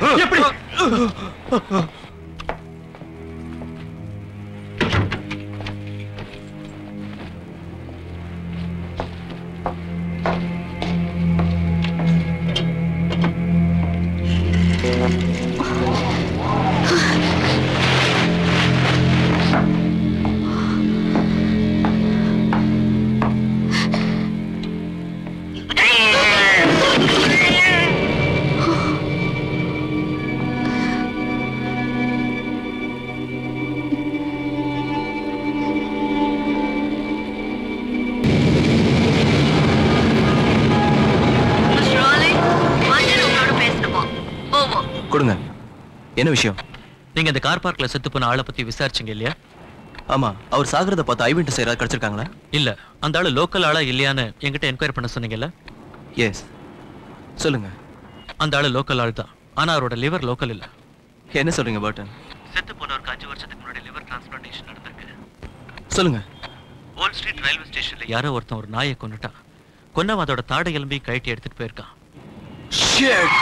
கொடுங்க. என்ன விஷயம்? நீங்க இந்த கார் பார்க்ல செத்து போன ஆளை பத்தி விசாரிச்சீங்க இல்லையா? ஆமா. அவர் சாகிறத பார்த்து ஐவிட்னஸ் யாராவது கிடைச்சிருக்காங்களா? இல்ல. அந்த ஆளு லோக்கல் ஆளா இல்லையான்னு என்கிட்ட என்கொயரி பண்ண சொன்னீங்கல்ல? எஸ். சொல்லுங்க. அந்த ஆளு லோக்கல் ஆள் தான். ஆனா அவரோட லிவர் லோக்கல் இல்ல. என்ன சொல்றீங்க பர்டன்? செத்து போனவருக்கு 5 வருஷத்துக்கு முன்னாடி லிவர் டிரான்ஸ்பிளான்டேஷன் நடந்திருக்கு. சொல்லுங்க. ஓல் ஸ்ட்ரீட் ரயில்வே ஸ்டேஷன்ல யாரோ ஒருத்தன் ஒரு நாயை கொன்னுட்டான். கொன்னவன் அதோட தாடை எலும்பி கழட்டி எடுத்துட்டு போயிருக்கான். Shit!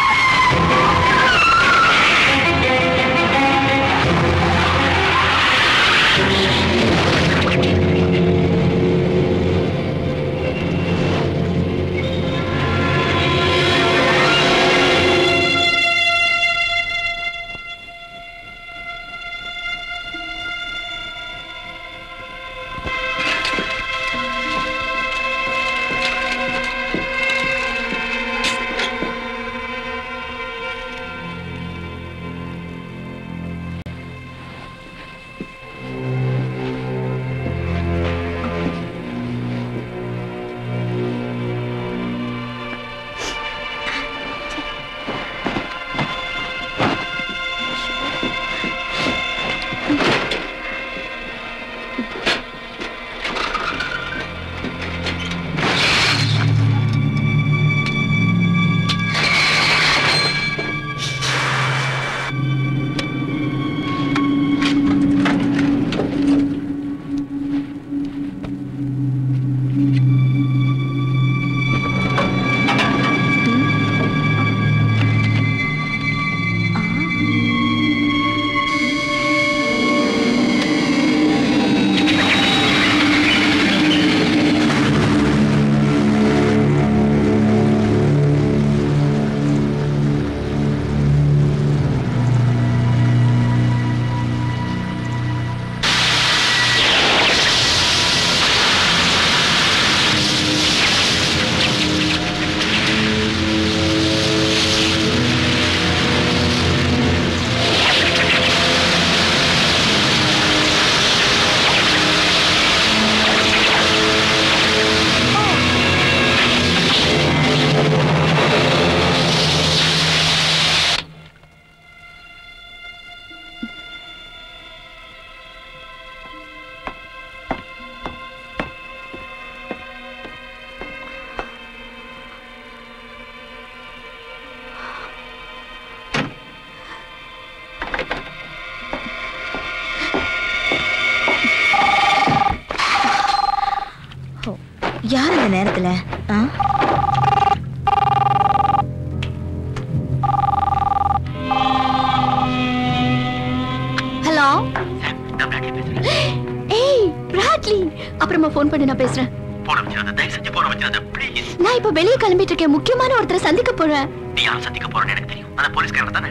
ஃபோன் பண்ணி நான் பேசுறேன். போன வச்சிடாத, தயவு செஞ்சு போன வச்சிடாத ப்ளீஸ். நான் இப்ப வெளியே கிளம்பிட்டு இருக்கேன். முக்கியமான ஒருத்தரை சந்திக்க போறேன். நீ யாரை சந்திக்க போறேன்னு எனக்கு தெரியும். அந்த போலீஸ்காரன் தானே?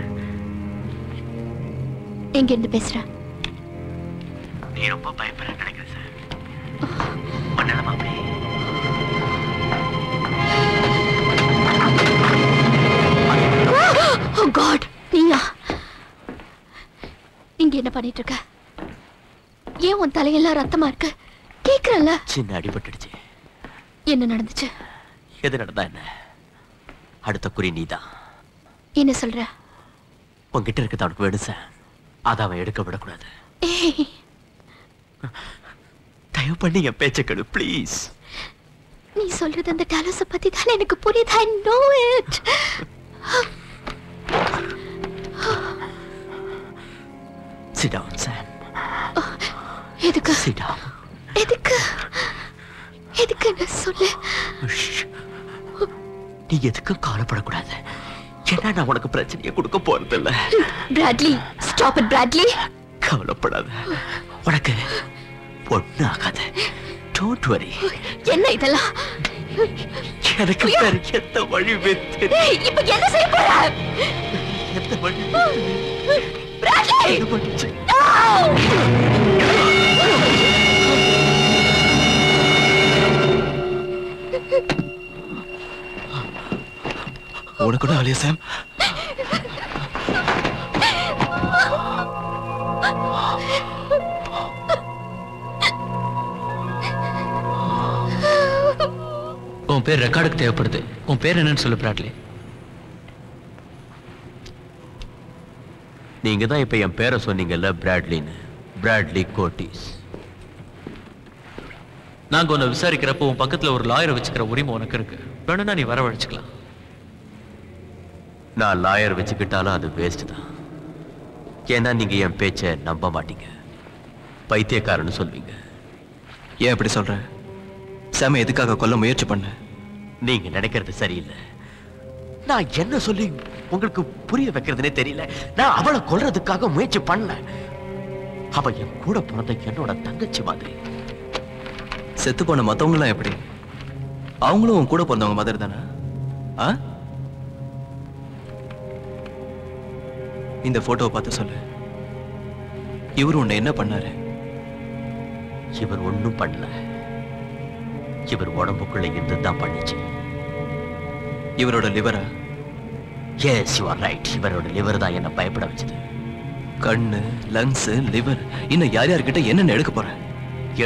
எங்க இருந்து பேசுற? நீ ரொம்ப பயப்படுறேன்னு நினைக்கிறேன் சார். பண்ணலாமா அப்படி? Oh God, நீயா? இங்க என்ன பண்ணிட்டு இருக்க? ஏன் உன் தலையெல்லாம் ரத்தமா இருக்கு? கேக்குறல்ல? சின்ன அடிபட்டுடுச்சு. என்ன நடந்துச்சு? எது நடந்தா என்ன? அடுத்த குறி நீதான். என்ன சொல்ற? உன்கிட்ட இருக்கிறது அவனுக்கு வேணும் சார். அதை அவன் எடுக்க விடக்கூடாது. தயவு பண்ணி என் பேச்ச கேளு ப்ளீஸ். நீ சொல்றது அந்த டாலோஸ பத்தி தான் எனக்கு புரியுது. I know it. Sit down, Sam. எதுக்கு? Sit down. எதுக்கு? எதுக்கு சொல்லு? நீ எதுக்கும் கவலைப்படக்கூடாது. ஏன்னா நான் உனக்கு பிரச்சனையை கொடுக்க போறதில்ல. Bradley, stop it Bradley. கவலைப்படாத, உனக்கு ஒண்ணு ஆகாது. Don't worry. என்ன இதெல்லாம்? எனக்கு வேற எந்த வழியுமே தெரியல. இப்ப என்ன செய்ய போற? எந்த வழி? பிராட்லி! உனக்கு கூட ஆலியா சாம்? உன் பேர் ரெக்கார்டுக்கு தேவைப்படுது. உன் பேர் என்னன்னு சொல்லு பிராட்லி. நீங்க தான் இப்ப என் பேரை சொன்னீங்கல்ல, பிராட்லின்னு. பிராட்லி கோட்டிஸ். நாங்க உன்னை விசாரிக்கிறப்போ உன் பக்கத்துல ஒரு லாயரை வச்சுக்கிற உரிமை உனக்கு இருக்கு. வேணும்னா நீ வரவழைச்சுக்கலாம். நான் லாயர் வச்சுக்கிட்டாலும் அது வேஸ்ட் தான். ஏன்னா நீங்க என் பேச்சை நம்ப மாட்டீங்க. பைத்தியக்காரன்னு சொல்வீங்க. ஏன் அப்படி சொல்ற? சாம எதுக்காக கொல்ல முயற்சி பண்ண? நீங்க நினைக்கிறது சரியில்லை. நான் என்ன சொல்லி உங்களுக்கு புரிய வைக்கிறதுனே தெரியல. நான் அவளை கொல்றதுக்காக முயற்சி பண்ணல. அவ என் கூட பிறந்த என்னோட தங்கச்சி மாதிரி. செத்து போன மத்தவங்களாம் எப்படி? அவங்களும் உன் கூட பிறந்தவங்க மாதிரி தானே? இந்த போட்டோவை பார்த்து சொல்லு. இவர் உன்னை என்ன பண்ணாரு? இவர் ஒண்ணும் பண்ணல. இவர் உடம்புக்குள்ள இருந்து தான் பண்ணிச்சு. இவரோட லிவரா? Yes, you are right. இவரோட லிவர் தான் என்ன பயப்பட வச்சது. கண்ணு, லங்ஸ், லிவர், இன்னும் யார் யார்கிட்ட என்னென்ன எடுக்க போற?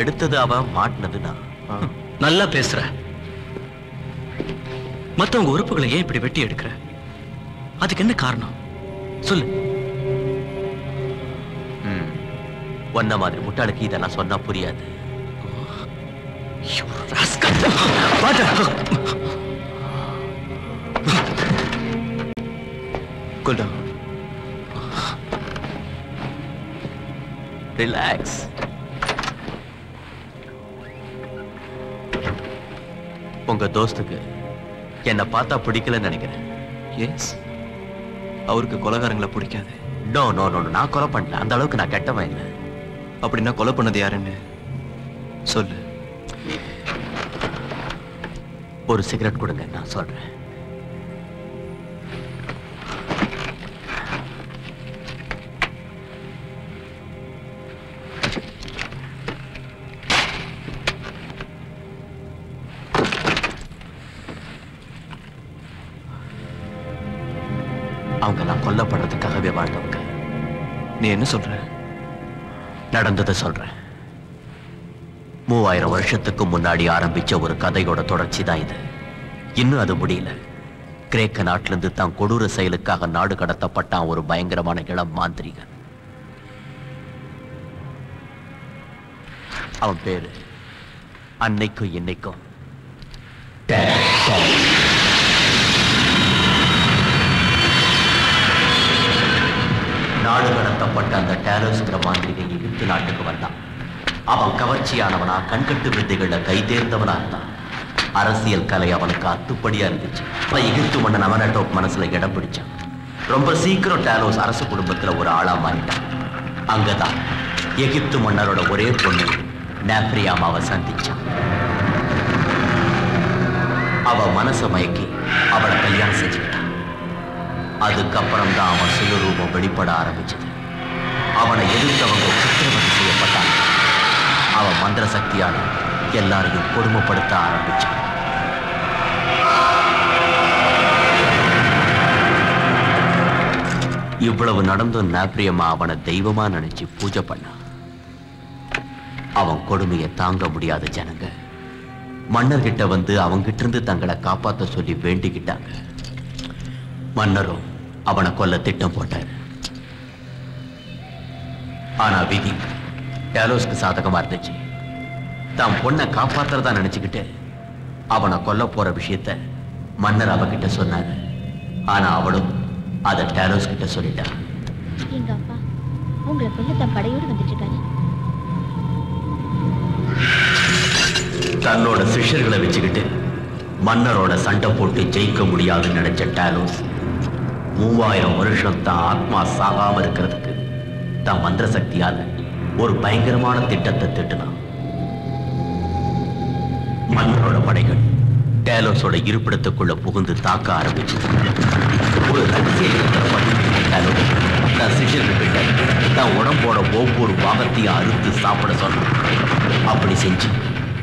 எடுத்தது அவன், மாட்டினது நான். நல்லா பேசுற. மத்தவங்க உறுப்புகளை ஏன் இப்படி வெட்டி எடுக்கிற? அதுக்கு என்ன காரணம் சொல்லு. ஒன்ன மாதிரி முட்டாளுக்கு இதெல்லாம் சொன்னா புரியாது. ரிலாக்ஸ். உங்க தோஸ்துக்கு என்ன பார்த்தா பிடிக்கலன்னு நினைக்கிறேன். எஸ், அவருக்கு கொலைகாரங்களை பிடிக்காது. நோ நோ நோ, நான் கொலை பண்ணல. அந்த அளவுக்கு நான் கெட்டவன் இல்லை. அப்படின்னா கொலை பண்ணது யாருன்னு சொல்லு. ஒரு சிகரெட் கொடுங்க, நான் சொல்றேன். அவங்க நான் கொல்லப்படுறதுக்காகவே வாழ்ந்தவங்க. நீ என்ன சொல்ற? நடந்ததை சொல்றேன். 3000 வருஷத்துக்கு முன்னாடி ஆரம்பிச்ச ஒரு கதையோட தொடர்ச்சி தான் இது. இன்னும் அது முடியல. கிரேக்க நாட்டிலிருந்து தான் கொடூர செயலுக்காக நாடு கடத்தப்பட்டான் ஒரு பயங்கரமான இளம் மாந்திரிகன். அவன் பேரு அன்னைக்கும் இன்னைக்கும் நாடு கடத்தப்பட்ட அந்த டேலோஸ்ங்கிற மாந்திரிகன் எகிப்து நாட்டுக்கு வந்தான். அவன் கவர்ச்சியானவனா, கண்கட்டு வித்தைகளை கை தேர்ந்தவனா இருந்தான். அரசியல் கலை அவனுக்கு அத்துப்படியா இருந்துச்சு. எகிப்து மன்னன் அமனடோப் மனசுல இடம் பிடிச்சான். ரொம்ப சீக்கிரம் டேலோஸ் அரசு குடும்பத்துல ஒரு ஆளா மாறிட்டான். அங்கதான் எகிப்து மன்னரோட ஒரே பொண்ணு நாப்ரியாமாவை சந்திச்சான். அவ மனச மயக்கி அவளை கல்யாணம் செஞ்சுக்கிட்டான். அதுக்கப்புறம் தான் அவன் சுயரூபம் வெளிப்பட ஆரம்பிச்சது. அவனை எதிர்த்தவங்க சித்திரவதை செய்யப்பட்டான். அவன் மந்திர சக்தியால எல்லாரையும் கொடுமைப்படுத்த ஆரம்பிச்சான். இவ்வளவு நடந்தும் நாப்ரியம்மா அவனை தெய்வமா நினைச்சு பூஜை பண்ணான். அவன் கொடுமையை தாங்க முடியாத ஜனங்க மன்னர்கிட்ட வந்து அவங்கிட்ட இருந்து தங்களை காப்பாற்ற சொல்லி வேண்டிக்கிட்டாங்க. மன்னரும் அவனை கொல்ல திட்டம் போட்டார். ஆனா விதி டேலோஸ்க்கு சாதகமா இருந்துச்சு. தான் பொண்ணை காப்பாத்துறதா நினைச்சுக்கிட்டு அவனை கொல்ல போற விஷயத்த மன்னர் அவகிட்ட சொன்னாரு. ஆனா அவளும் அதை டேலோஸ் கிட்ட சொல்லிட்டான். எங்க அப்பா உங்களை கொல்ல தன் படையோடு வந்துட்டு இருக்காரு. தன்னோட சிஷ்யர்களை வச்சுக்கிட்டு மன்னரோட சண்டை போட்டு ஜெயிக்க முடியாதுன்னு நினைச்ச டேலோஸ் 3000 வருஷம் தான் ஆத்மா சாகாம இருக்கிறதுக்கு தான் மந்திர சக்தியால ஒரு பயங்கரமான திட்டத்தை திட்டுனான். மன்னரோட படைகள் டேலோஸோட இருப்பிடத்துக்குள்ள புகுந்து தாக்க ஆரம்பிச்சு. ஒரு ரகசிய சிஷ்யர்கிட்ட தான் உடம்போட ஒவ்வொரு பாகத்தையும் அறுத்து சாப்பிட சொன்னான். அப்படி செஞ்சு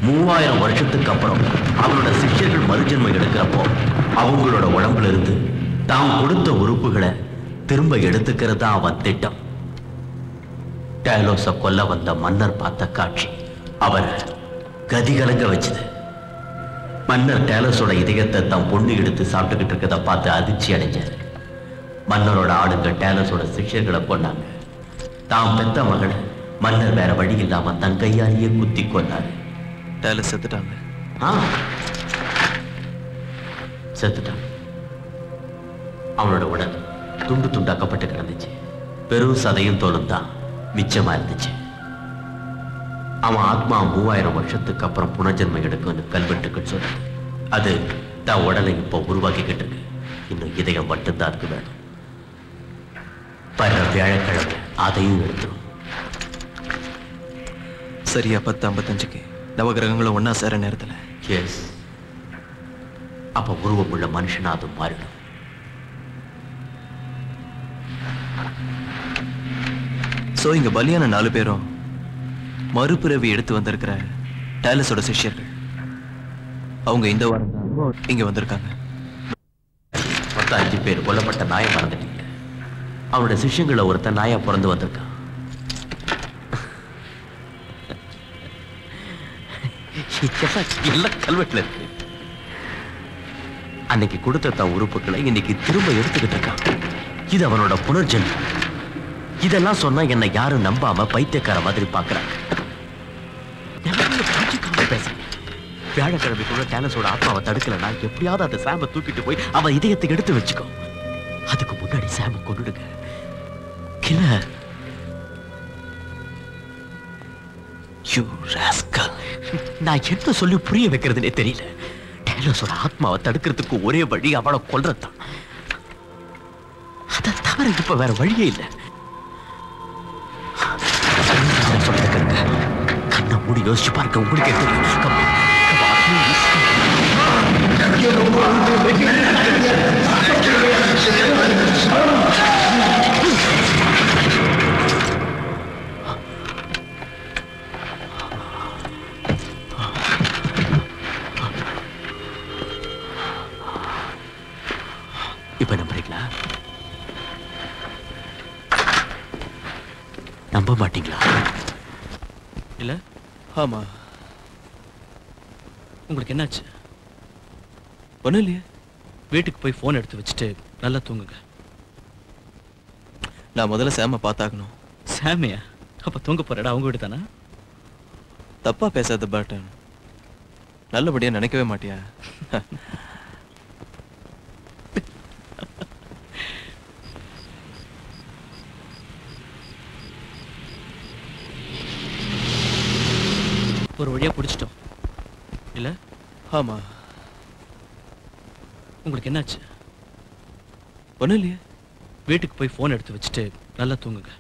3000 வருஷத்துக்கு அப்புறம் அவனோட சிஷ்யர்கள் மறுஜன்மை எடுக்கிறப்போ அவங்களோட உடம்புல இருந்து தான் கொடுத்த உறுப்புகளை திரும்ப எடுத்துக்கிறது தான் அவன் திட்டம். டேலோஸை கொல்ல வந்த மன்னர் பார்த்த காட்சி அவரை கதிகலங்க வச்சது. மன்னர் டேலோஸோட இதயத்தை தான் பொண்ணு எடுத்து சாப்பிட்டுக்கிட்டு இருக்கதை பார்த்து அதிர்ச்சி அடைஞ்சாரு. மன்னரோட ஆளுங்க டேலோஸோட சிஷ்யர்களை கொண்டாங்க. தான் பெத்த மகளை மன்னர் வேற வழி இல்லாம தன் கையாலேயே குத்தி கொண்டாரு. டேலஸ் செத்துட்டாங்க. செத்துட்டான். அவனோட உடல் துண்டு துண்டாக்கப்பட்டு கிடந்துச்சு. பெரும் சதையும் தோலும் தான் மிச்சமா இருந்துச்சு. அவன் ஆத்மா 3000 வருஷத்துக்கு அப்புறம் புனர்ஜன்மை எடுக்கும்னு கல்வெட்டுக்கள் சொல்றது. அது தான் உடலை இப்போ உருவாக்கிக்கிட்டு இருக்கு. இன்னும் இதயம் மட்டும்தான் அதுக்கு வேணும். வர்ற வியாழக்கிழமை அதையும் எடுத்துரும். சரியா 10:55 நவகிரகங்களும் ஒன்னா சேர நேரத்துல. எஸ். அப்ப உருவமுள்ள மனுஷனா அது மாறிடும். சோ இங்க பலியான 4 பேரும் மறுபிறவி எடுத்து வந்திருக்கிற டேலஸோட சிஷ்யர்கள். அவங்க இந்த வாரம் தான் இங்க வந்திருக்காங்க. மொத்தம் 5 பேர் கொல்லப்பட்ட நாயை மறந்துட்டீங்க. அவனோட சிஷ்யங்களை ஒருத்தன் நாயா பிறந்து வந்திருக்கான். எல்லாம் கல்வெட்டுல இருக்கு. அன்னைக்கு கொடுத்த தான் உறுப்புகளை இன்னைக்கு திரும்ப எடுத்துக்கிட்டு இருக்கான். இது அவனோட புனர்ஜென்மம். இதெல்லாம் சொன்னா என்னை யாரும் நம்பாம பைத்தியக்கார மாதிரி பாக்குறாங்க. வியாழக்கிழமைக்குள்ள டேலஸோட ஆத்மாவை தடுக்கலன்னா எப்படியாவது அந்த சாம தூக்கிட்டு போய் அவன் இதயத்தை எடுத்து வச்சுக்கோ. அதுக்கு முன்னாடி சாம கொண்டுடுங்க. கில்லர். You rascal. நான் என்ன சொல்லி புரிய வைக்கிறதுனே தெரியல. டேலஸோட ஆத்மாவை தடுக்கிறதுக்கு ஒரே வழி அவளை கொல்றதுதான். அதை தவிர இப்ப வேற வழியே இல்லை. கண்ணை மூடி யோசிச்சு பார்க்க உங்களுக்கே தெரியும். இப்ப நம்புறீங்களா? நம்ப மாட்டீங்களா? இல்ல. ஆமா. உங்களுக்கு என்னாச்சு? ஒண்ணும் இல்லையே. வீட்டுக்கு போய் போன் எடுத்து வச்சுட்டு நல்லா தூங்குங்க. நான் முதல்ல சாம பார்த்தாகணும். சாமியா? அப்ப தூங்க போறடா அவங்க வீடு தானே? தப்பா பேசாத பட் நல்லபடியா நினைக்கவே மாட்டியா? ஒரு வழியா பிடிச்சிட்டோம் இல்ல? ஆமா. உங்களுக்கு என்னாச்சு? ஒண்ணும் இல்லையே. வீட்டுக்கு போய் போன் எடுத்து வச்சுட்டு நல்லா தூங்குங்க.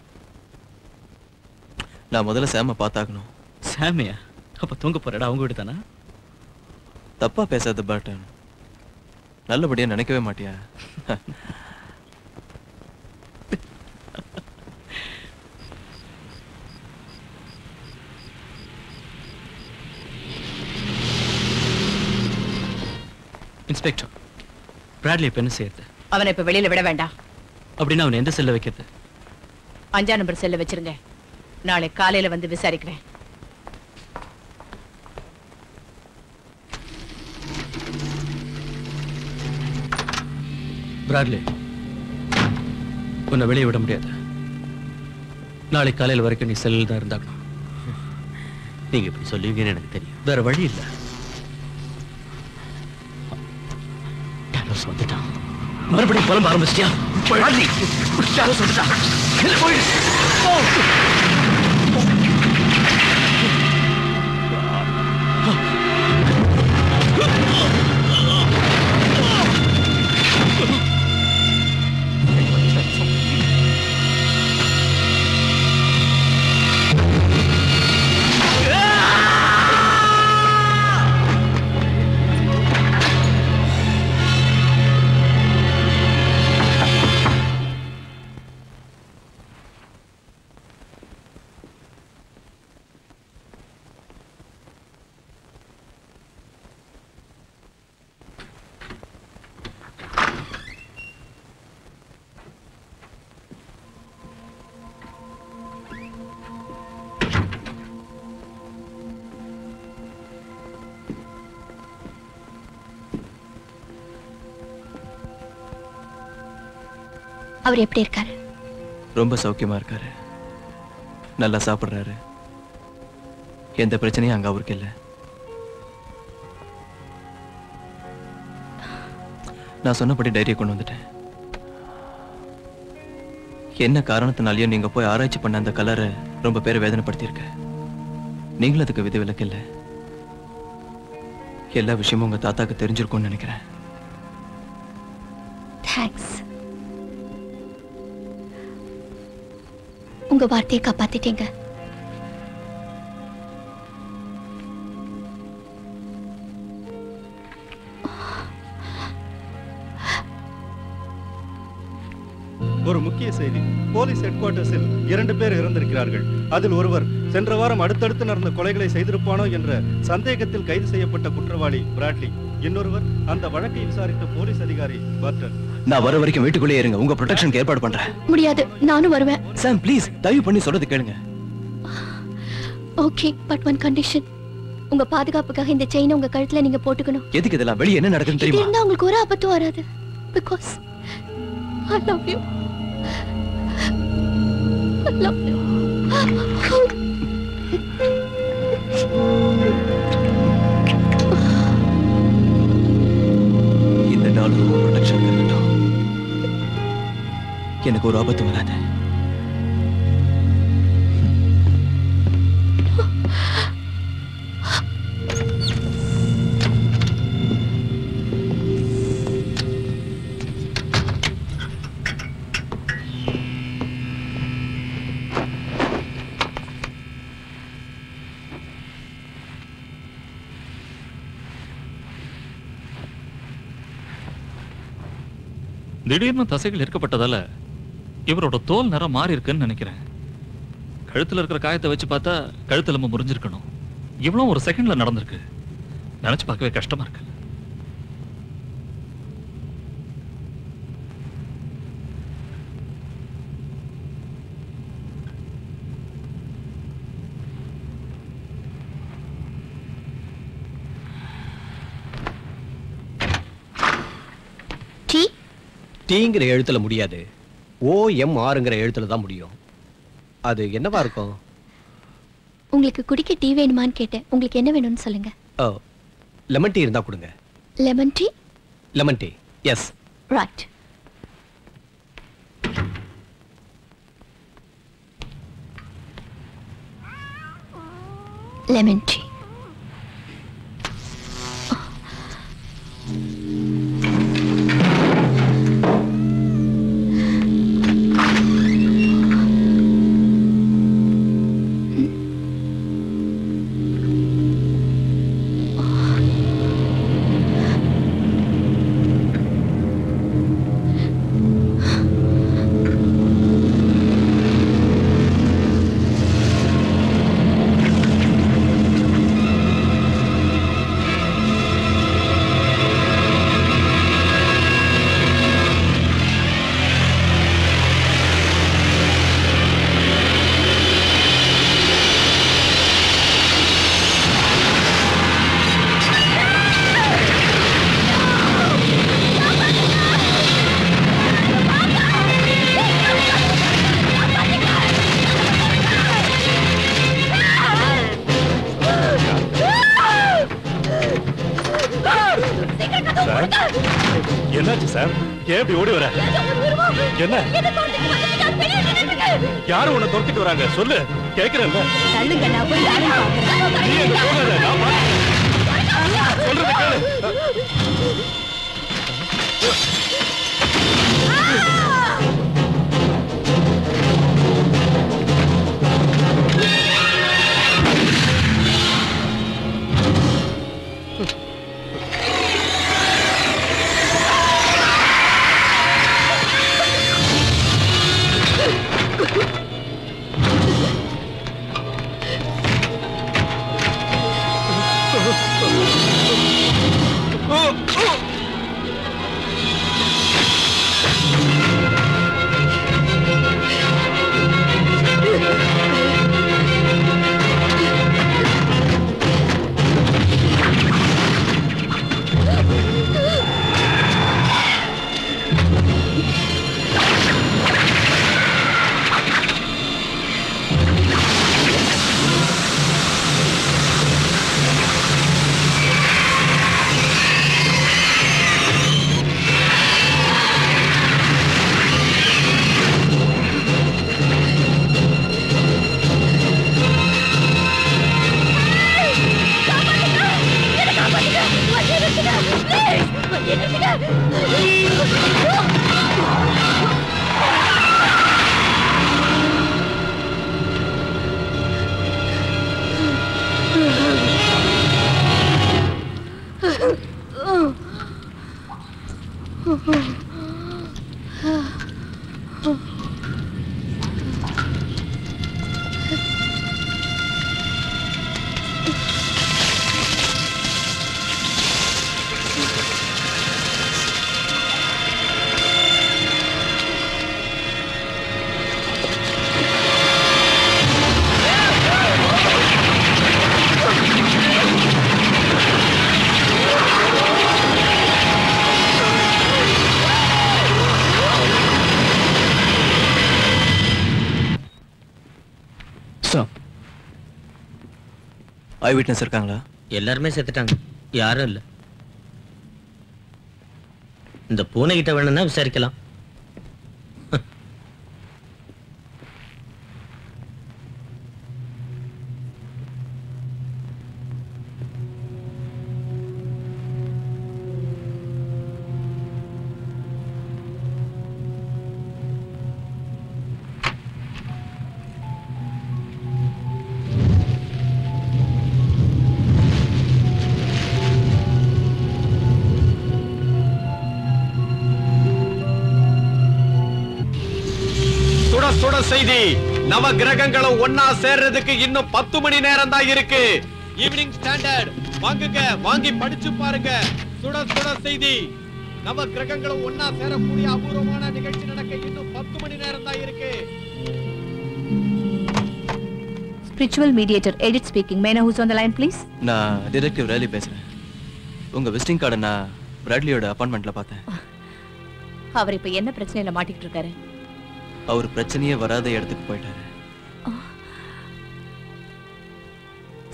நான் முதல்ல சாம பார்த்தாகணும். சாமியா? அப்ப தூங்க போறடா அவங்க வீடு தானா? தப்பா பேசாத பாட்டன், நல்லபடியா நினைக்கவே மாட்டியா? இன்ஸ்பெக்டர், பிராட்லி இப்ப என்ன செய்யறது? அவனை இப்ப வெளியில விட வேண்டாம். அப்படின்னா அவனை எந்த செல்ல வைக்கிறது? 5ஆம் நம்பர் செல்ல வச்சிருங்க. நாளை காலையில வந்து விசாரிக்கிறேன். பிராட்லி, உன்னை வெளியே விட முடியாது. நாளை காலையில் வரைக்கும் நீ செல்லில் தான் இருந்தாகணும். நீங்க இப்படி சொல்லுவீங்கன்னு எனக்கு தெரியும். வேற வழி இல்லை. வந்துட்டான். மறுபடியும் புலம்ப ஆரம்பிச்சிட்டியா? வந்துட்டான். அவர் எப்படி இருக்காரு? ரொம்ப சௌக்கியமா இருக்காரு. நல்லா சாப்பிடுறாரு. எந்த பிரச்சனையும் அங்க அவருக்கு இல்லை. நான் சொன்னபடி டைரியை கொண்டு வந்துட்டேன். என்ன காரணத்தினாலையும் நீங்க போய் ஆராய்ச்சி பண்ண அந்த கலரை ரொம்ப பேரை வேதனைப்படுத்தியிருக்க. நீங்களும் அதுக்கு விதிவிலக்கு இல்லை. எல்லா விஷயமும் உங்க தாத்தாக்கு தெரிஞ்சிருக்கும்னு நினைக்கிறேன். தேங்க்ஸ். உங்க வார்த்தையை காப்பாத்திட்டீங்க. ஒரு முக்கிய செய்தி. போலீஸ் ஹெட் குவார்ட்டர்ஸில் 2 பேர் இறந்திருக்கிறார்கள். அதில் ஒருவர் சென்ற வாரம் அடுத்தடுத்து நடந்த கொலைகளை செய்திருப்பானோ என்ற சந்தேகத்தில் கைது செய்யப்பட்ட குற்றவாளி பிராட்லி. இன்னொருவர் அந்த வழக்கை விசாரித்த போலீஸ் அதிகாரி பர்டன். நான் வர வரைக்கும் வீட்டுக்குள்ளே இருங்க. உங்க ப்ரொடெக்ஷனுக்கு ஏற்பாடு பண்றேன். முடியாது, நானும் வருவேன். சாம் ப்ளீஸ், தயவு பண்ணி சொல்றது கேளுங்க. Okay, but one condition. உங்க பாதுகாப்புக்காக இந்த செயினை உங்க கழுத்துல நீங்க போட்டுக்கணும். எதுக்கு இதெல்லாம்? வெளியே என்ன நடக்குதுன்னு தெரியுமா? இருந்தா உங்களுக்கு ஒரு ஆபத்தும் வராது. Because I love you. I love you. இந்த நாளும் ப்ரொடெக்ஷன் இருக்கட்டும். எனக்கு ஒரு ஆபத்து வராது. திடீர்னு தசைகள் இருக்கப்பட்டதால இவரோட தோல் நிறம் மாறி இருக்குன்னு நினைக்கிறேன். கழுத்துல இருக்கிற காயத்தை வச்சு பார்த்தா கழுத்தெலும்பு முறிஞ்சிருக்கணும். இவ்வளவு ஒரு செகண்ட்ல நடந்திருக்கு. நினைச்சு பார்க்கவே கஷ்டமா இருக்கு. டீங்கிற எழுத்துல முடியாது. OMRங்கிற எழுத்துல தான் முடியும். அது என்னவா இருக்கும்? உங்களுக்கு குடிக்க டீ வேணுமான்னு கேட்டேன். உங்களுக்கு என்ன வேணும்னு சொல்லுங்க. லெமன் டீ இருந்தா கொடுங்க. Lemon tea? Lemon tea, yes. Right. Lemon tea. ஏன் இப்படி ஓடி வர? என்ன யாரும் உன்னை துரத்திட்டு வராங்க? சொல்லு, கேக்குறேன்ல. தள்ளுங்க, நான் போய் யாரும் பார்க்கிறேன். நீ எங்க போகாத, நான் பார்க்கிறேன். சொல்றத கேளு. ஐ விட்னஸ் இருக்காங்களா? எல்லாருமே செத்துட்டாங்க, யாரும் இல்ல. இந்த பூனை கிட்ட வேணும்னா விசாரிக்கலாம். செய்தி, நவ கிரகங்களும் ஒன்னா சேர்றதுக்கு இன்னும் 10 மணி நேரம் தான் இருக்கு. ஈவினிங் ஸ்டாண்டர்ட் வாங்குங்க, வாங்கி படிச்சு பாருங்க. சுட சுட செய்தி, நவ கிரகங்களும் ஒன்னா சேரக்கூடிய அபூர்வமான நிகழ்ச்சி நடக்க இன்னும் 10 மணி நேரம் தான் இருக்கு. Spiritual mediator, Edith speaking. May I know who's on the line, please? நான் டிடெக்டிவ் ரேலி பேசுறேன். உங்க விசிட்டிங் கார்டை நான் பிராட்லியோட அப்பார்ட்மெண்ட்ல பார்த்தேன். அவர் இப்ப என்ன பிரச்சனையில மாட்டிக்கிட்டு இருக்காரு? அவர் பிரச்சனையே வராத இடத்துக்கு போயிட்டாரு.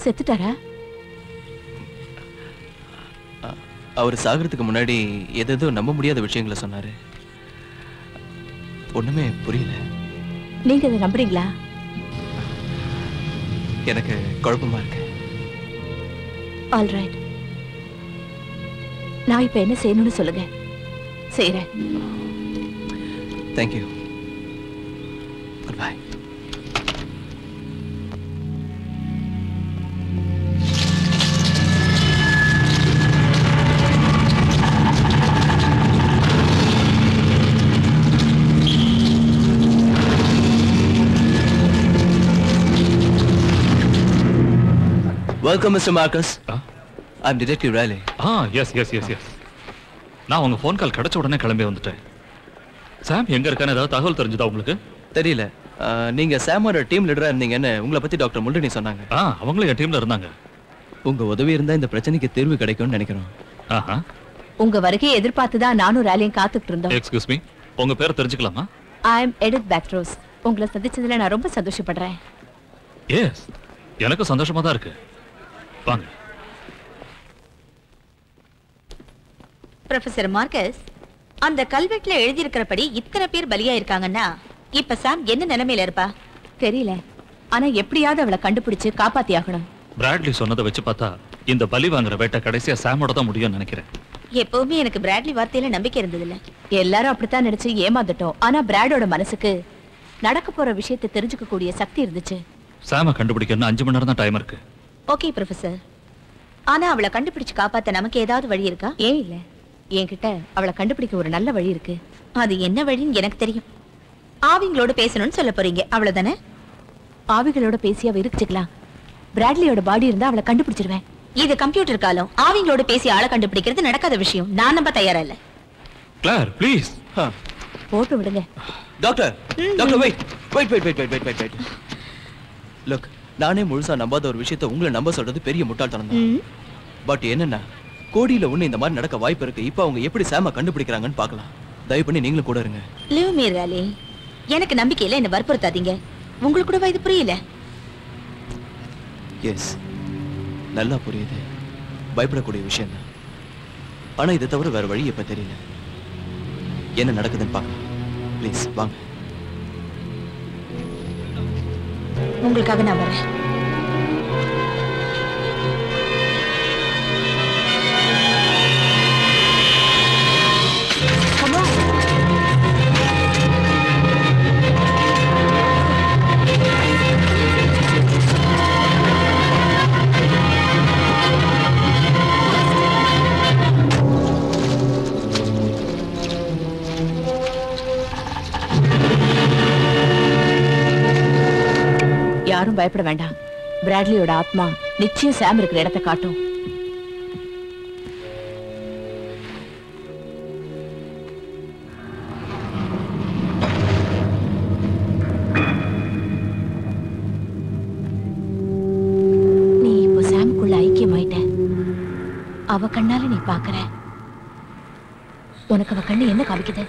செத்துட்டாரா? அவர் சாகிறதுக்கு முன்னாடி ஏதேதோ நம்ப முடியாத விஷயங்களை சொன்னாரு. ஒண்ணுமே புரியல. நீங்க அதை நம்புறீங்களா? எனக்கு குழப்பமா இருக்கு. ஆல் ரைட், நான் இப்ப என்ன செய்யணும்னு சொல்லுங்க, செய்யறேன். Thank you. Goodbye. Welcome, Mr. Marcus. I'm Detective Riley. yes. நான் உங்க ஃபோன் கால் கிடைச்ச உடனே கிளம்பி வந்துட்டேன். சாம் எங்க இருக்கான்னு ஏதாவது தகவல் தெரிஞ்சதா உங்களுக்கு? தெரியல. நீங்க சாமோட டீம் லீடரா இருந்தீங்கன்னு உங்களை பத்தி டாக்டர் முல்டனி சொன்னாங்க. அவங்களும் என் டீம்ல இருந்தாங்க. உங்க உதவி இருந்தா இந்த பிரச்சனைக்கு தீர்வு கிடைக்கும்னு நினைக்கிறோம். உங்க வருகையை எதிர்பார்த்து தான் நானும் ராலியும் காத்துட்டு இருந்தோம். எக்ஸ்கியூஸ் மீ, உங்க பேர் தெரிஞ்சுக்கலாமா? ஐ அம் எடித் பேக்ட்ரோஸ். உங்களை சந்திச்சதுல நான் ரொம்ப சந்தோஷப்படுறேன். எஸ், எனக்கு சந்தோஷமா தான் இருக்கு. வாங்க. ப்ரொஃபசர் மார்க்கஸ், அந்த கல்வெட்டுல எழுதி இருக்கிறபடி இத்தனை பேர் பலியா இருக்காங்கன்னா இப்ப சாம் என்ன நிலைமையில இருப்பா தெரியல. ஆனா எப்படியாவது அவளை கண்டுபிடிச்சு காப்பாத்தி ஆகணும். பிராட்லி சொன்னதை வச்சு பார்த்தா இந்த பலி வாங்குற வேட்டை கடைசியா சாமோட தான் முடியும்னு நினைக்கிறேன். எப்பவுமே எனக்கு பிராட்லி வார்த்தையில நம்பிக்கை இருந்ததில்ல. எல்லாரும் அப்படித்தான் நினைச்சு ஏமாந்துட்டோம். ஆனா பிராடோட மனசுக்கு நடக்க போற விஷயத்தை தெரிஞ்சுக்க கூடிய சக்தி இருந்துச்சு. சாம கண்டுபிடிக்கணும் 5 மணி நேரம் தான் டைம் இருக்கு. Okay professor. ஆனா அவளை கண்டுபிடிச்சு காப்பாத்த நமக்கு ஏதாவது வழி இருக்கா? ஏன் இல்ல, என்கிட்ட அவளை கண்டுபிடிக்க ஒரு நல்ல வழி இருக்கு. அது என்ன வழின்னு எனக்கு தெரியும். ஆவிங்களோட பேசணும்னு சொல்ல போறீங்க, அவ்வளவுதானே? ஆவிகளோட பேசி அவ இருக்குச்சுக்கலாம். பிராட்லியோட பாடி இருந்தா அவளை கண்டுபிடிச்சிருவேன். இது கம்ப்யூட்டர் காலம். ஆவிங்களோட பேசி ஆளை கண்டுபிடிக்கிறது நடக்காத விஷயம். நான் நம்ப தயாரா இல்ல. கிளார் ப்ளீஸ். போட்டு விடுங்க. Doctor doctor wait. லுக், நானே முழுசா நம்பாத ஒரு விஷயத்தை உங்களை நம்ப சொல்றது பெரிய முட்டாள்தனம் தான். பட் என்னன்னா, கோடியில ஒண்ணு இந்த மாதிரி நடக்க வாய்ப்பு இருக்கு. இப்போ அவங்க எப்படி சாம கண்டுபிடிக்கிறாங்கன்னு பார்க்கலாம். தயவு பண்ணி நீங்களும் கூட இருங்க. லிவ் மீ ராலி. எனக்கு நம்பிக்கை இல்ல, என்ன வற்புறுத்தாதீங்க. உங்களுக்கு கூட இது புரியல? எஸ், நல்லா புரியுது. பயப்படக்கூடிய விஷயம் தான். ஆனா இதை தவிர வேற வழி இப்ப தெரியல. என்ன நடக்குதுன்னு பார்க்கலாம். ப்ளீஸ் வாங்க. உங்களுக்காக நான் வரேன். யாரும் பயப்பட வேண்டாம். பிராட்லியோட ஆத்மா நிச்சயம் சாம் இருக்கிற இடத்தை காட்டும். நீ இப்போ சாமுக்குள்ள ஐக்கியமாயிட்ட. அவ கண்ணால நீ பாக்குற. உனக்கு அவ கண்ணு என்ன காமிக்குது?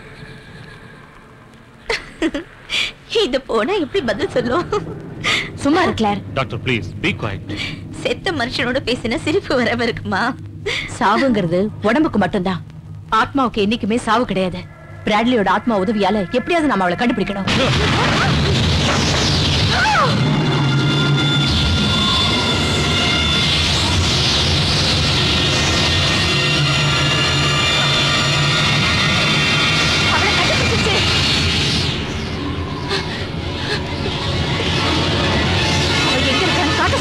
இது போனா எப்படி பதில் சொல்லும்? சும்மா இருக்கலாம். Doctor please be quiet. செத்த மனுஷனோட பேசின சிரிப்பு வரவ இருக்குமா? சாவுங்கிறது உடம்புக்கு மட்டும்தான். ஆத்மாவுக்கு என்னைக்குமே சாவு கிடையாது. பிராட்லியோட ஆத்மா உதவியால எப்படியாவது நாம அவளை கண்டுபிடிக்கணும்.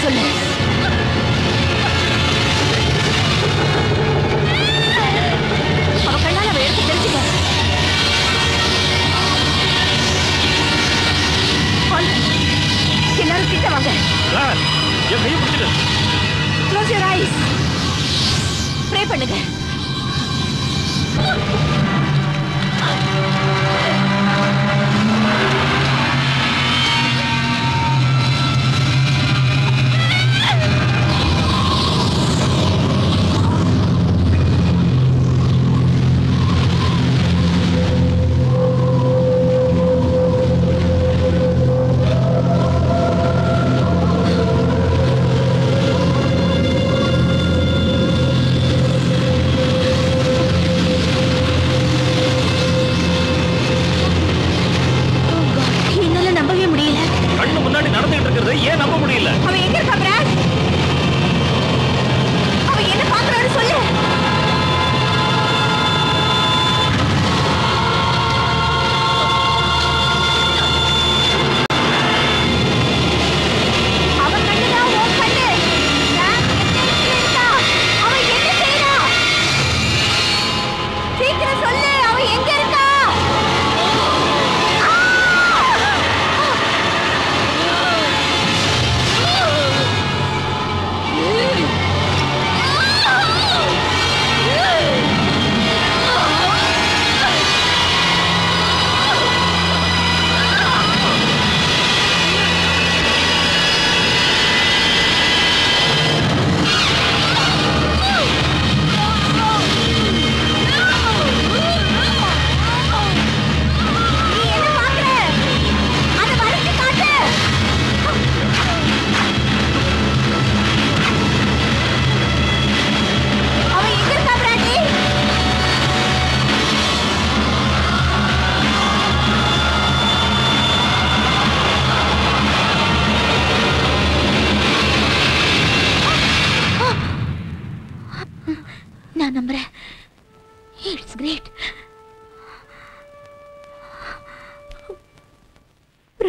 சொல்லு. அவ கண்ணால அவ எடுத்து தெரிஞ்சுக்க. எல்லாரும் கிட்ட வாங்க. Close your eyes. Pray பண்ணுங்க.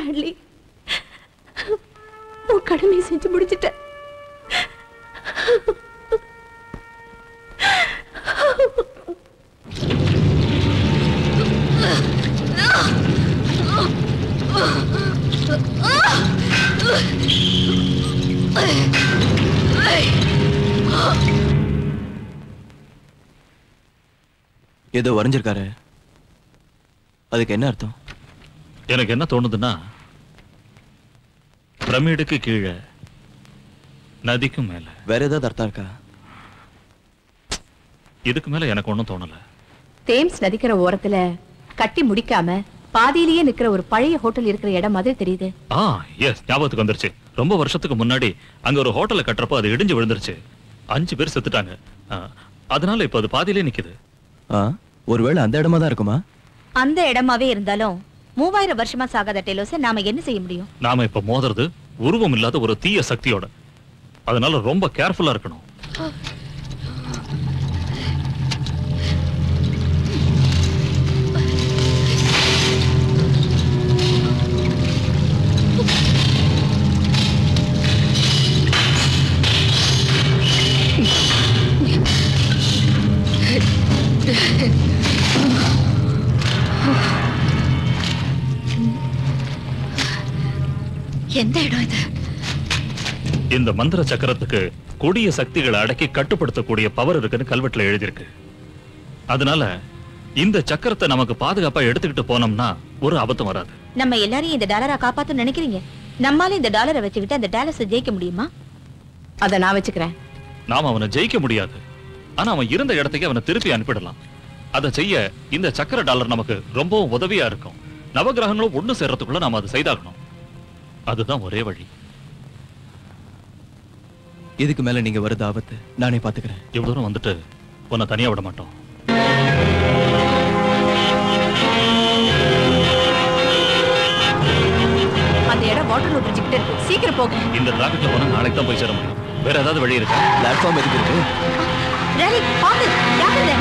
பிராட்லி, உன் கடமையை செஞ்சு முடிச்சிட்ட. ஏதோ வரைஞ்சிருக்காரு, அதுக்கு என்ன அர்த்தம்? எனக்கு என்ன தோணுதுன்னா, பிரமிடுக்கு கீழே நதிக்கும் மேல வேற ஏதாவது அர்த்தம் இருக்கா? இதுக்கு மேல எனக்கு ஒண்ணும் தோணல. தேம்ஸ் நதிக்கிற ஓரத்துல கட்டி முடிக்காம பாதியிலேயே நிக்கிற ஒரு பழைய ஹோட்டல் இருக்கிற இடம் மாதிரி தெரியுது. எஸ், ஞாபகத்துக்கு வந்துருச்சு. ரொம்ப வருஷத்துக்கு முன்னாடி அங்க ஒரு ஹோட்டலை கட்டுறப்போ அது இடிஞ்சு விழுந்துருச்சு. 5 பேர் செத்துட்டாங்க. அதனால இப்ப அது பாதியிலே நிக்குது. ஒருவேளை அந்த இடமா தான் இருக்குமா? அந்த இடமாவே இருந்தாலும் 3000 வருஷமா சாகாத டெலோஸை நாம என்ன செய்ய முடியும்? நாம இப்ப மோதுறது உருவம் இல்லாத ஒரு தீய சக்தியோட. அதனால ரொம்ப கேர்ஃபுல்லா இருக்கணும். எந்த இடம் இது? இந்த மந்திர சக்கரத்துக்கு கொடிய சக்திகளை அடக்கி கட்டுப்படுத்தக்கூடிய பவர் இருக்குன்னு கல்வெட்டுல எழுதியிருக்கு. அதனால இந்த சக்கரத்தை நமக்கு பாதுகாப்பா எடுத்துக்கிட்டு போனோம்னா ஒரு ஆபத்தும் வராது. நம்ம எல்லாரையும் இந்த டாலரா காப்பாத்து நினைக்கிறீங்க? நம்மால இந்த டாலரை வச்சுக்கிட்டு அந்த டாலர்ஸை ஜெயிக்க முடியுமா? அத நான் வச்சுக்கிறேன். நாம அவனை ஜெயிக்க முடியாது. ஆனா அவன் இருந்த இடத்துக்கு அவனை திருப்பி அனுப்பிடலாம். அதை செய்ய இந்த சக்கர டாலர் நமக்கு ரொம்பவும் உதவியா இருக்கும். நவகிரகங்களும் ஒண்ணு சேர்றதுக்குள்ள நாம அதை செய்தாகணும். அதுதான் ஒரே வழி. இதுக்கு மேல நீங்க வருது ஆபத்து. நானே பாத்துக்கிறேன். இவ்வளவு தூரம் வந்துட்டு உன்னை தனியா விட மாட்டோம். அந்த இடம் வாட்டர் லூட் வச்சுக்கிட்டு இருக்கு. சீக்கிரம் போங்க. இந்த டிராபிக்ல போனா நாளைக்கு தான் போய் சேர முடியும். வேற ஏதாவது வழி இருக்கா? பிளாட்ஃபார்ம் எதுக்கு இருக்கு? ரலி, பாத்து, ஜாக்கிரதை.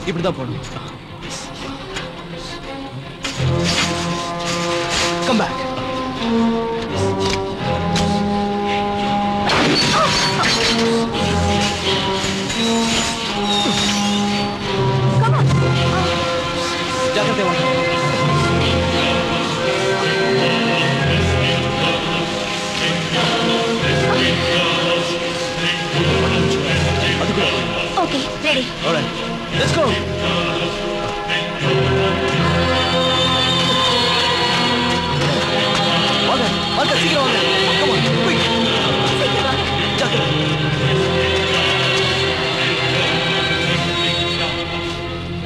இப்படிதான் போகணும். Come back. Come on. ஜாக்கிரதை வாங்க. Okay, ready. All right. Let's go. வாங்க, வாங்க, சீக்கிரம் வாங்க. Come on, quick. சீக்கிரம் வாங்க. ஜாக்கிரதை.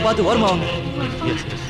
பார்த்து ஓரமா வாங்க. Yes, yes.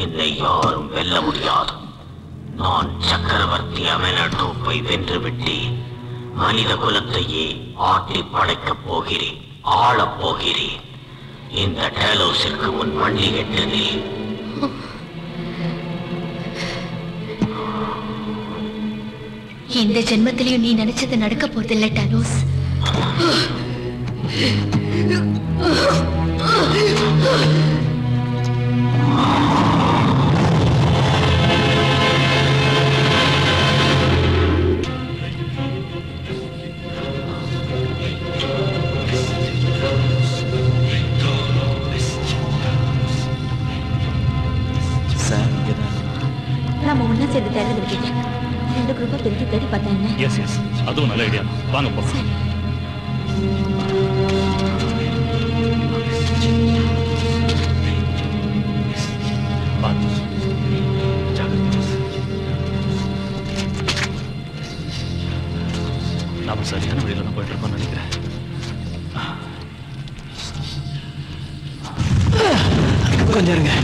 என்னை யாரும் வெல்ல முடியாது. நான் சக்கரவர்த்தி அமெனடோப்பை வென்று விட்டேன். மனித குலத்தையே ஆட்டி படைக்கப் போகிறேன், ஆளப் போகிறேன். இந்த டேலோஸிற்கு முன் வண்டி கெட்டதில் இந்த ஜென்மத்திலையும் நீ நினைச்சது நடக்க போதில்லை டேலோஸ். நம்ம ஒண்ணா சேர்ந்து தேர்தல் விட்டுட்டேன். 2 குரூப்பா பிரித்து தேடி பார்த்தா என்ன? எஸ் எஸ், அதுவும் நல்ல ஐடியா. வாங்க போலாம். நாம சரியான வழியில தான் போயிட்டு இருக்கோம்னு நினைக்கிறேன். கொஞ்சம் இருங்க.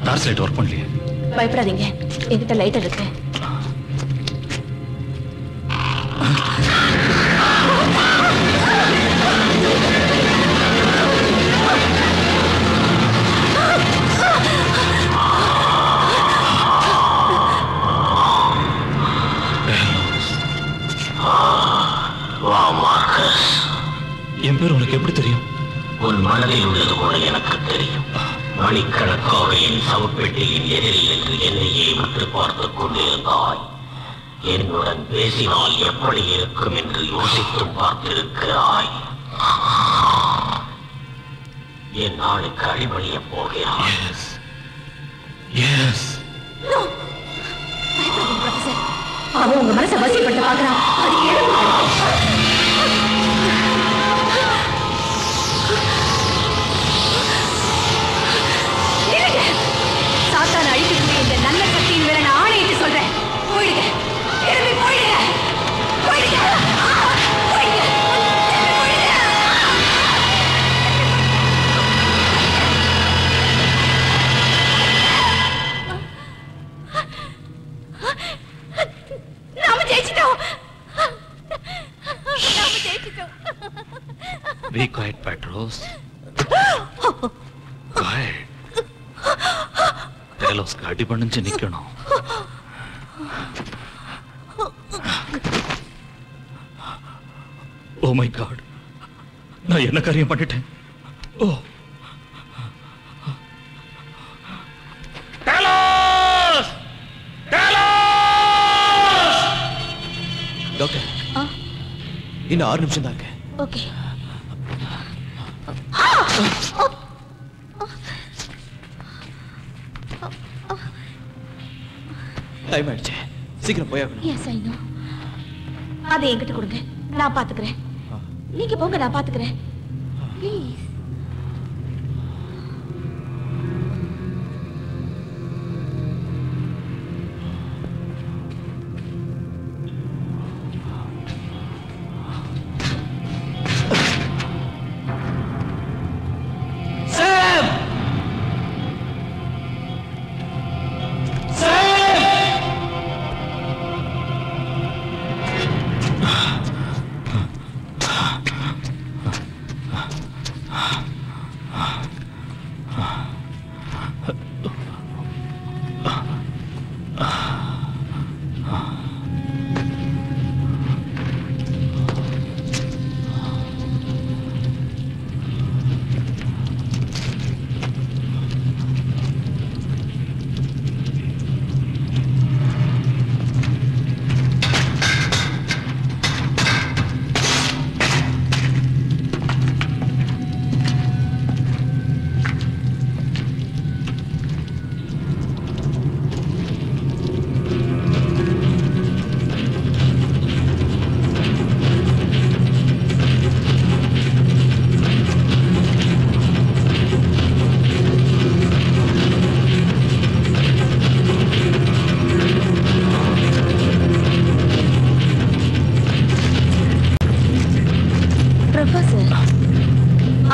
டார்ச் லைட் ஒர்க் பண்ணலையே. பயப்படாதீங்க, என்கிட்ட லைட்டர் இருக்கு. என் பேர் உனக்கு எப்படி தெரியும்? உன் மனதில் உள்ளது போல எனக்கு தெரியும். மணிக்கணக்காக என் சவப்பெட்டியின் எதிரில் என்று என்னையே விட்டு பார்த்துக் கொண்டிருந்தாய். என்னுடன் பேசினால் எப்படி இருக்கும் என்று யோசித்து பார்த்திருக்கிறாய். என் நாளுக்கு அடிபணிய போகிறாய். அவன் உங்க மனசை வசிப்பட்டு பார்க்கிறான். சாத்தான அழிக்கக்கூடிய இந்த நல்ல சக்தியின் மேல நான் ஆணையிட்டு சொல்றேன். போயிடுங்க, திரும்பி போயிடுங்க, போயிடுங்க, போயிடுங்க. நாம ஜெயிச்சிட்டோம். நாம ஜெயிச்சிட்டோம். Be quiet, Petros. Quiet. டேலோஸ்க்கு அடி பண்ணிச்சு நிக்கணும். ஓ மை காட், நான் என்ன காரியம் பண்ணிட்டேன்? ஓ டாக்டர், இன்னும் 6 நிமிஷம் தான் இருக்கு. ஓகே. டைம் ஆயிடுச்சு, சீக்கிரம் போயாகணும். Yes I know. அதை என்கிட்ட கொடுங்க, நான் பாத்துக்கிறேன். நீங்க போங்க, நான் பாத்துக்கிறேன். ப்ளீஸ். Sam!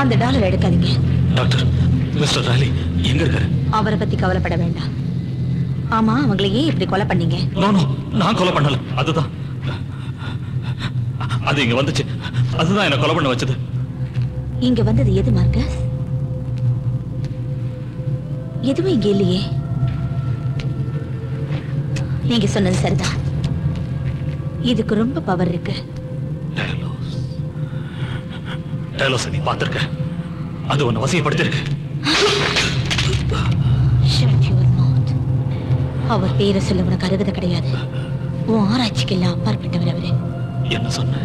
அந்த டாலர் எடுக்காதீங்க. டாக்டர், மிஸ்டர் ராலி எங்க இருக்காரு? அவரை பத்தி கவலைப்பட வேண்டாம். ஆமா, அவங்களை ஏன் இப்படி கொலை பண்ணீங்க? நான் கொலை பண்ணல. அதுதான் அது இங்க வந்துச்சு. அதுதான் என்ன கொலை பண்ண வச்சது. இங்க வந்தது எது மார்க்கஸ்? எதுவும் இங்க இல்லையே. நீங்க சொன்னது சரிதான். இதுக்கு ரொம்ப பவர் இருக்கு. டேலோஸ் நீ பார்த்திருக்க. அது உன்னை வசியப்படுத்திருக்கு. அவர் பேரை சொல்ல உனக்கு அருகதை கிடையாது. உன் ஆராய்ச்சிக்கு எல்லாம் அப்பாற்பட்டவர் அவரு. என்ன சொன்ன?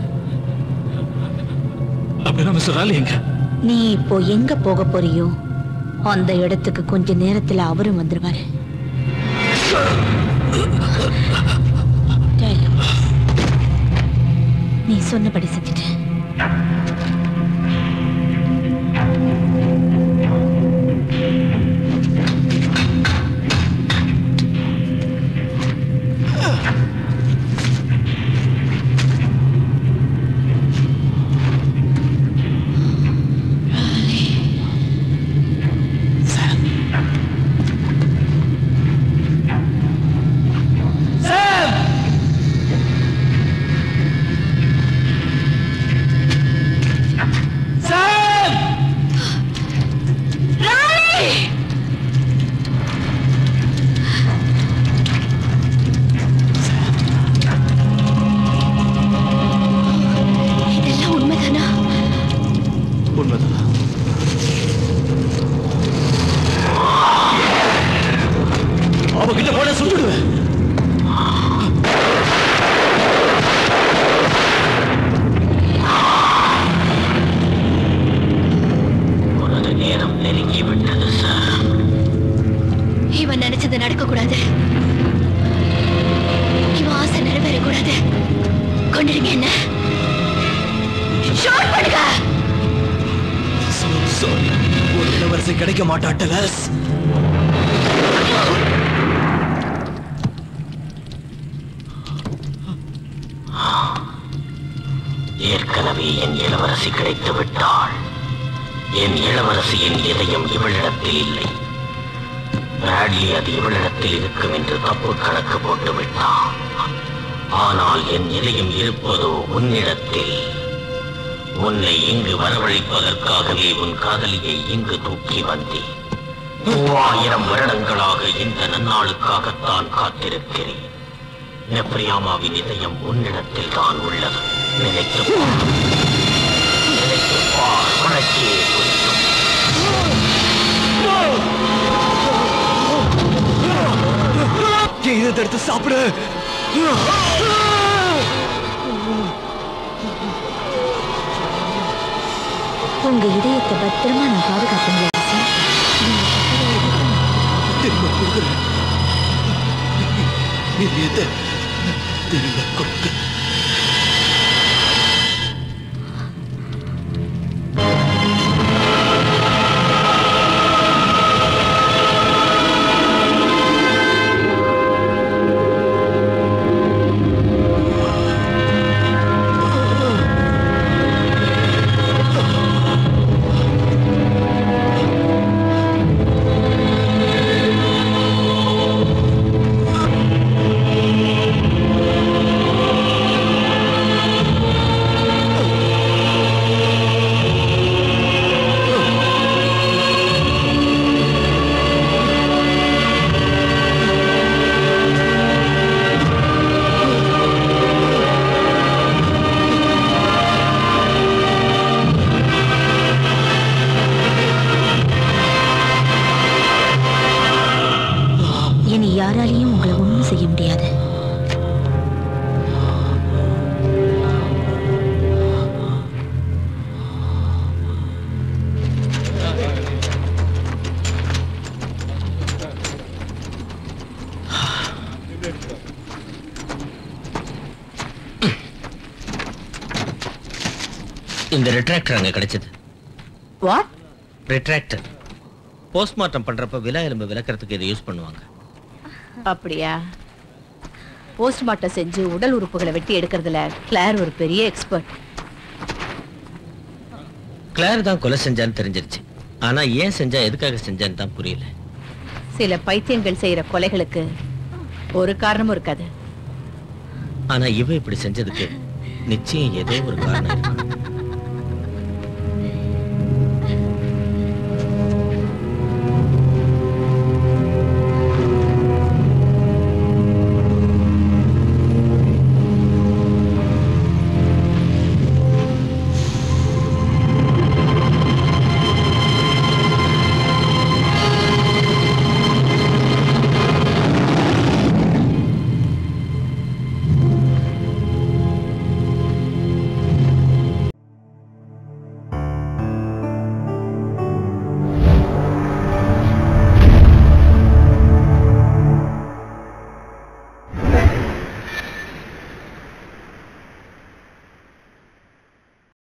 அப்படின்னா மிஸ்டர் ராலி எங்க? நீ இப்போ எங்க போக போறியோ அந்த இடத்துக்கு கொஞ்ச நேரத்துல அவரும் வந்துருவாரு. நீ சொன்னபடி செஞ்சுட்டேன். கிடைக்க மாட்டாட்டலஸ். ஏற்கனவே என் இளவரசி கிடைத்து விட்டாள். என் இளவரசியின் இதயம் இவளிடத்தில் இல்லை. பிராட்லி அது இவளிடத்தில் இருக்கும் என்று தப்பு கணக்கு போட்டு விட்டான். ஆனால் என் இதயம் இருப்பதோ உன்னிடத்தில். உன்னை இங்கு வரவழைப்பதற்காகவே உன் காதலியை இங்கு தூக்கி வந்தேன். 3000 வருடங்களாக இந்த நன்னாளுக்காகத்தான் காத்திருக்கிறேன். நெப்ரியாமாவின் இதயம் உன்னிடத்தில் தான் உள்ளது. நினைத்துப் பார், உனக்கே புரியும். இதை எடுத்து சாப்பிடு. உங்க இதயத்தை பத்திரமா நான் பாதுகாப்பேன். திரும்ப கொடுக்குறேன். இதயத்தை திரும்ப கொடுக்க. யாராலையும் உங்களை ஒன்றும் செய்ய முடியாது. இந்த ரிட்ராக்டர் அங்க கிடைச்சது. வாட்? ரிட்ராக்டர் போஸ்ட்மார்ட்டம் பண்றப்ப விலா எலும்பு விலக்கிறதுக்கு இதை யூஸ் பண்ணுவாங்க. அப்படியா? போஸ்ட்மார்ட்டம் செஞ்சு உடல் உறுப்புகளை வெட்டி எடுக்கிறதுல கிளார் ஒரு பெரிய எக்ஸ்பர்ட். கிளார் தான் கொலை செஞ்சான்னு தெரிஞ்சிருச்சு. ஆனா ஏன் செஞ்சா, எதுக்காக செஞ்சான்னு தான் புரியல. சில பைத்தியங்கள் செய்யற கொலைகளுக்கு ஒரு காரணமும் இருக்காது. ஆனா இவ இப்படி செஞ்சதுக்கு நிச்சயம் ஏதோ ஒரு காரணம் இருக்கு.